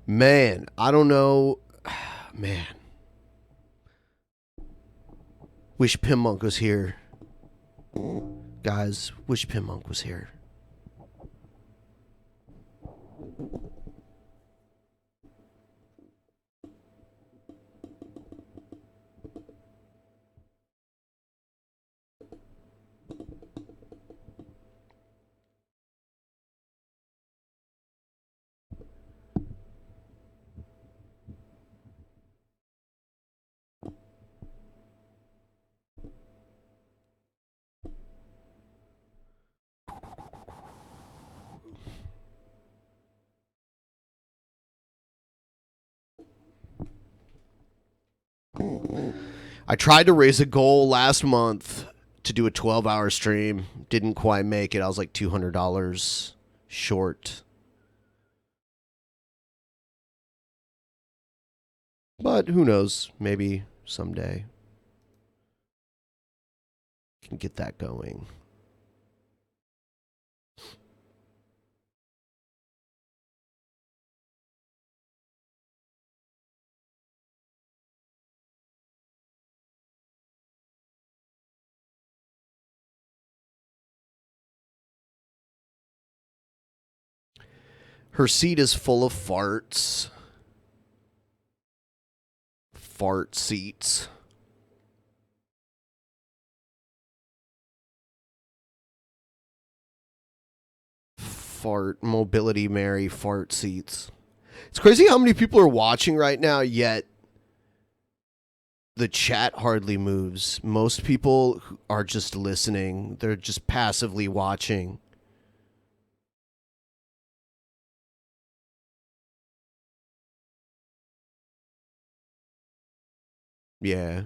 Man, I don't know. Man. Wish Pimpmunk was here. Guys, wish Pimpmunk was here. I tried to raise a goal last month to do a 12-hour stream. Didn't quite make it. I was like $200 short. But who knows? Maybe someday can get that going. Her seat is full of farts. Fart seats. Fart mobility Mary fart seats. It's crazy how many people are watching right now, yet the chat hardly moves. Most people are just listening. They're just passively watching. Yeah.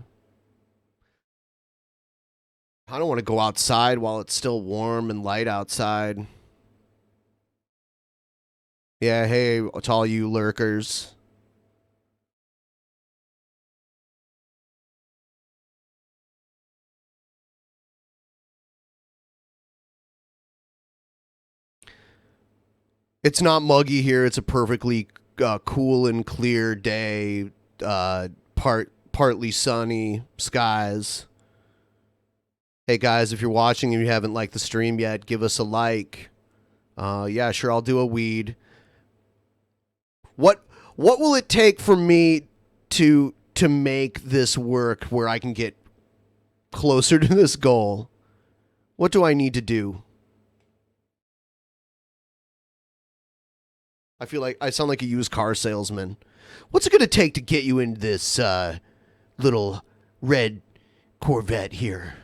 I don't want to go outside while it's still warm and light outside. Yeah, hey, to all you lurkers. It's not muggy here. It's a perfectly cool and clear day. Partly sunny skies. Hey guys, if you're watching and you haven't liked the stream yet, give us a like. Yeah, sure, I'll do a weed. What will it take for me to to make this work where I can get closer to this goal, what do I need to do? I feel like I sound like a used car salesman. What's it going to take to get you in this little red Corvette here?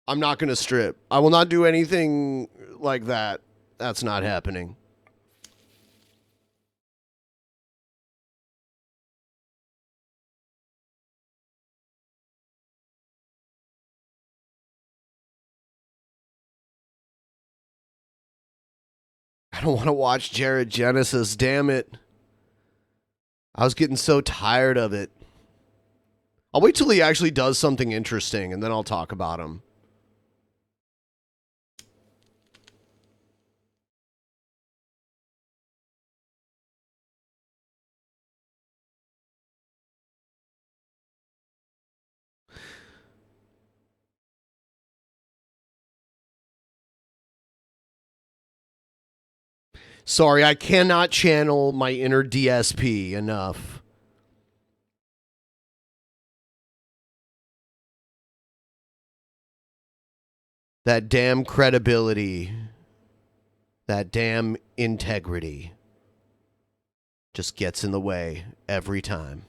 I'm not going to strip. I will not do anything like that. That's not happening. I don't want to watch Jared Genesis, damn it. I was getting so tired of it. I'll wait till he actually does something interesting, and then I'll talk about him. Sorry, I cannot channel my inner DSP enough. That damn credibility, that damn integrity just gets in the way every time.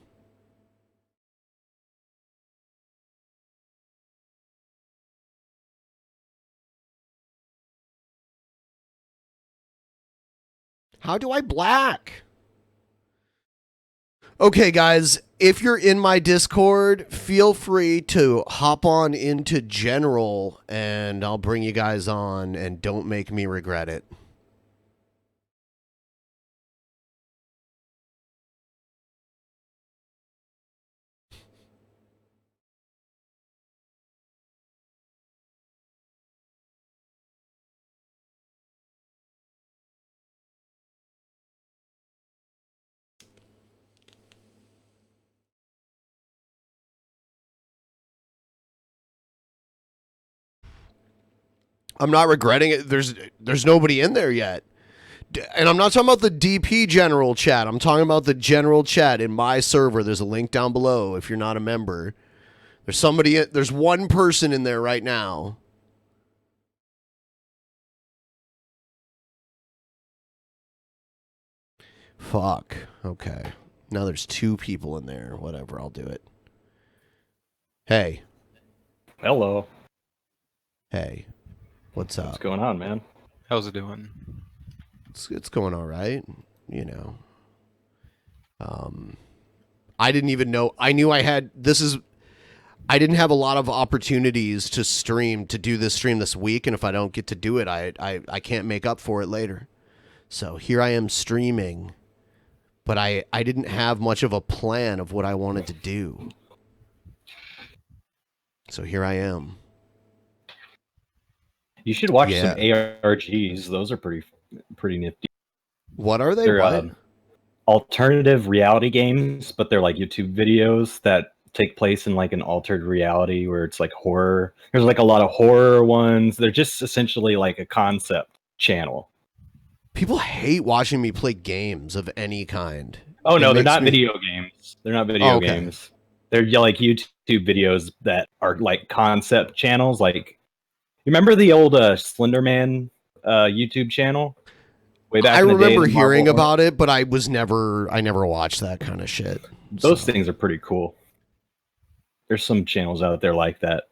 How do I black? Okay, guys, if you're in my Discord, feel free to hop on into general and I'll bring you guys on, and don't make me regret it. I'm not regretting it. There's nobody in there yet. And I'm not talking about the DP general chat. I'm talking about the general chat in my server. There's a link down below if you're not a member. There's one person in there right now. Fuck. Okay. Now there's 2 people in there. Whatever, I'll do it. Hey. Hello. Hey. What's up? What's going on, man? How's it doing? It's going all right, you know. I didn't even know. I knew I had I didn't have a lot of opportunities to do this stream this week, and if I don't get to do it, I can't make up for it later. So here I am streaming, but I didn't have much of a plan of what I wanted to do. So here I am. You should watch some ARGs. Those are pretty nifty. What are they? They're alternative reality games, but they're like YouTube videos that take place in like an altered reality where it's like horror. There's like a lot of horror ones. They're just essentially like a concept channel. People hate watching me play games of any kind. Oh no, they're not video games. They're not video okay. games. They're like YouTube videos that are like concept channels. Like, you remember the old Slender Man YouTube channel? Way back in the day, remember hearing about it, but I never watched that kind of shit. Those things are pretty cool. There's some channels out there like that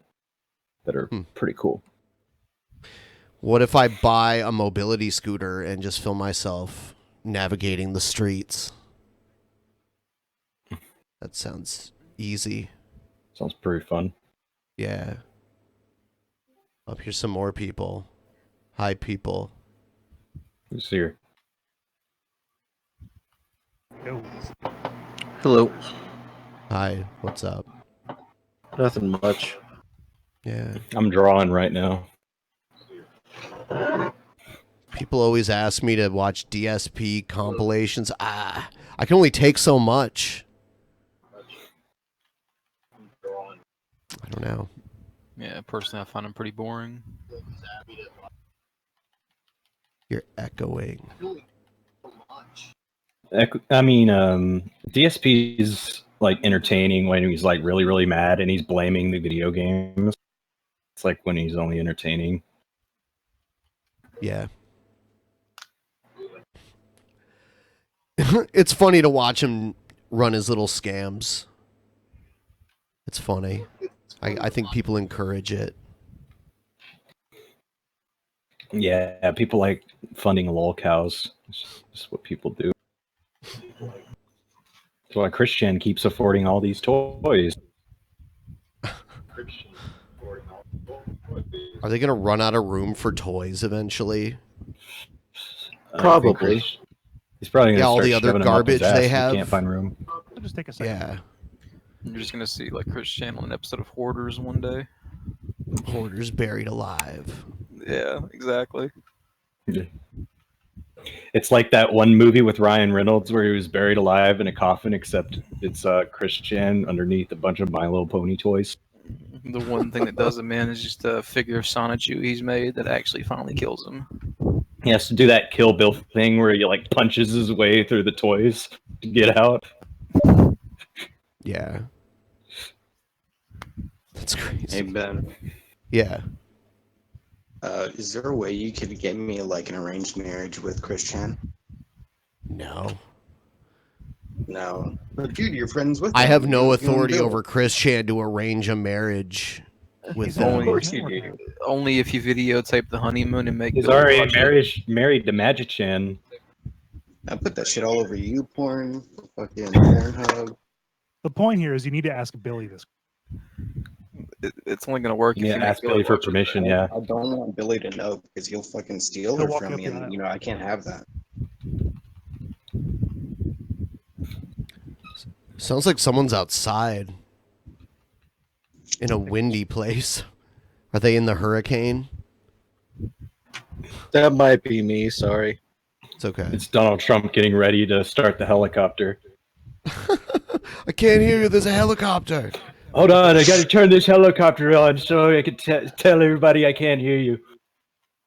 are pretty cool. What if I buy a mobility scooter and just film myself navigating the streets? That sounds easy. Sounds pretty fun. Yeah. Up here's some more people. Hi, people. Who's here? Hello. Hi, what's up? Nothing much. Yeah. I'm drawing right now. People always ask me to watch DSP compilations. I can only take so much. I don't know. Yeah, personally, I find them pretty boring. You're echoing. I mean, DSP is like entertaining when he's like really, really mad and he's blaming the video games. It's like when he's only entertaining. Yeah. It's funny to watch him run his little scams. It's funny. I think people encourage it. Yeah, people like funding lol cows. It's just what people do. That's why Christian keeps affording all these toys. Are they going to run out of room for toys eventually? Probably. He's probably going to all start the other shoving 'em up his garbage they ass if have. he can't find room. It'll just take a second. Yeah. You're just gonna see like Chris Chan on an episode of Hoarders one day. Hoarders buried alive. Yeah, exactly. It's like that one movie with Ryan Reynolds where he was buried alive in a coffin, except it's Chris Chan underneath a bunch of My Little Pony toys. The one thing that does him in is just a figure of Sonichu he's made that actually finally kills him. He has to do that Kill Bill thing where he like punches his way through the toys to get out. Yeah. That's crazy. Hey Ben, Yeah. Is there a way you could get me like an arranged marriage with Chris Chan? No. No. But dude, you're friends with I him. have no You authority do. over Chris Chan to arrange a marriage with He's them. only- Only if you only if you videotape the honeymoon and make. He's Bill already watch it. married to Magic Chan. I put that shit all over YouPorn, fucking Pornhub. The point here is you need to ask Billy this. It's only gonna work if Yeah, you ask make Billy for watch it. permission. Yeah. I don't want Billy to know because he'll fucking steal He'll her walk from up me, the and aisle. you know I can't have that. Sounds like someone's outside in a windy place. Are they in the hurricane? That might be me. Sorry. It's okay. It's Donald Trump getting ready to start the helicopter. I can't hear you. There's a helicopter. Hold on, I got to turn this helicopter on so I can tell everybody I can't hear you.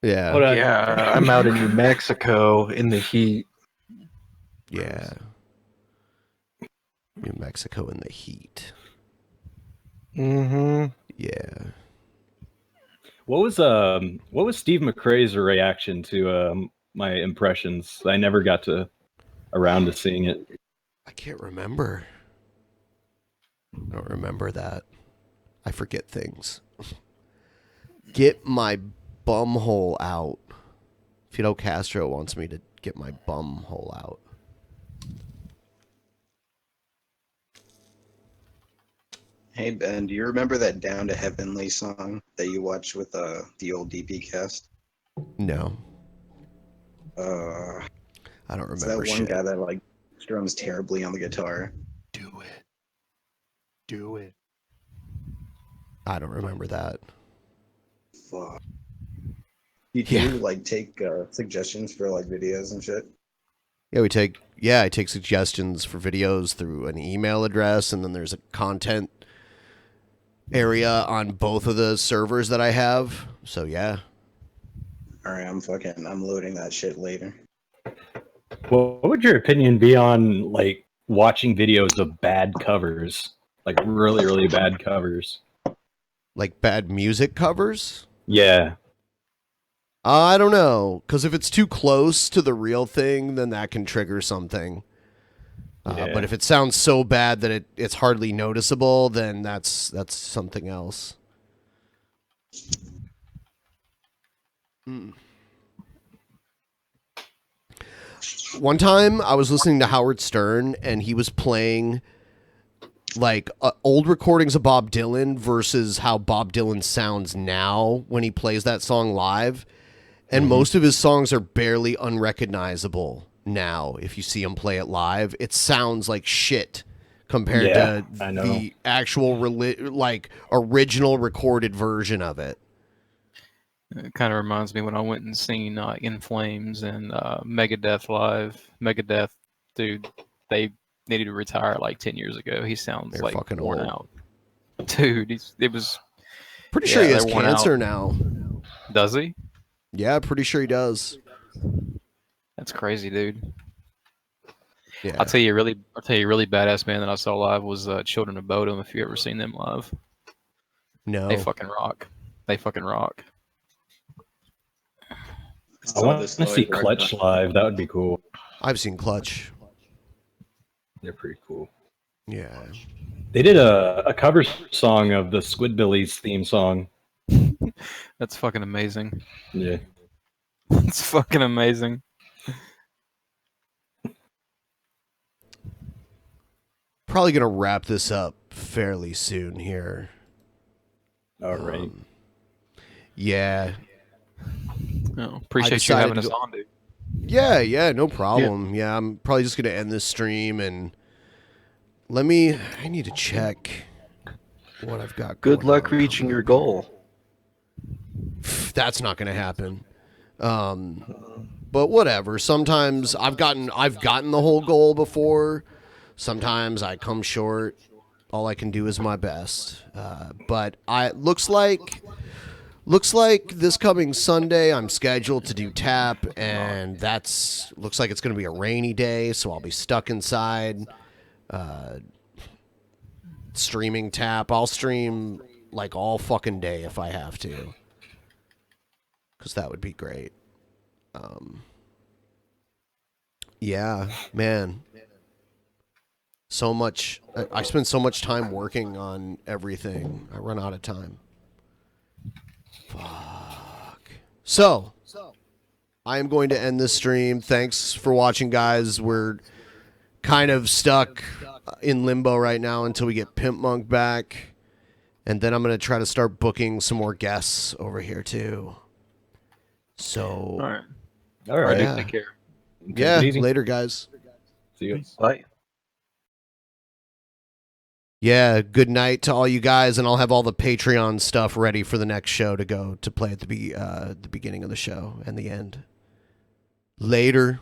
Yeah. Hold on. Yeah, I'm out in New Mexico in the heat. Yeah. New Mexico in the heat. Mm-hmm. Yeah. What was Steve McRae's reaction to my impressions? I never got around to seeing it. I can't remember. I don't remember that. I forget things. Get my bum hole out. Fidel Castro wants me to get my bum hole out. Hey Ben, do you remember that "Down to Heavenly" song that you watched with the old DP cast? No. Uh, I don't it's remember that one shit. guy that like strums terribly on the guitar. Do it. Do it. I don't remember that. Fuck. You Yeah. do like take suggestions for like videos and shit. Yeah, I take suggestions for videos through an email address, and then there's a content area on both of the servers that I have. So yeah. All right, I'm loading that shit later. What would your opinion be on like watching videos of bad covers, like really, really bad covers? Like bad music covers? Yeah. I don't know, because if it's too close to the real thing, then that can trigger something. Yeah. But if it sounds so bad that it's hardly noticeable, then that's something else. One time, I was listening to Howard Stern, and he was playing like old recordings of Bob Dylan versus how Bob Dylan sounds now when he plays that song live. And most of his songs are barely unrecognizable now. If you see him play it live, it sounds like shit compared to I know. the actual original recorded version of it. It kind of reminds me when I went and seen In Flames and Megadeth live. Megadeth, dude, they needed to retire like 10 years ago. He sounds They're like fucking worn old. out. Dude, it was. Pretty sure he has they're worn cancer out. now. Does he? Yeah, pretty sure he does. That's crazy, dude. Yeah. I'll tell you a really badass band that I saw live was Children of Bodom. If you ever seen them live, No. they fucking rock. They fucking rock. I want to see Clutch live. That would be cool. I've seen Clutch. They're pretty cool. Yeah. They did a cover song of the Squidbillies theme song. That's fucking amazing. Yeah. It's fucking amazing. Probably gonna wrap this up fairly soon here. All right. Yeah. Oh, appreciate you having us on, dude. Yeah, no problem. Yeah, I'm probably just gonna end this stream and I need to check what I've got. Good luck reaching your goal. That's not gonna happen. But whatever. Sometimes I've gotten the whole goal before. Sometimes I come short. All I can do is my best. But looks like this coming Sunday I'm scheduled to do tap, and looks like it's going to be a rainy day, so I'll be stuck inside streaming tap. I'll stream like all fucking day if I have to, because that would be great. Yeah, man. So much. I spend so much time working on everything. I run out of time. Fuck. So, I am going to end this stream. Thanks for watching, guys. We're kind of stuck in limbo right now until we get Pimpmunk back. And then I'm going to try to start booking some more guests over here, too. So. All right. Yeah. Take care. Yeah, later, guys. See you. Bye. Yeah, good night to all you guys, and I'll have all the Patreon stuff ready for the next show to go to play at the beginning of the show and the end. Later.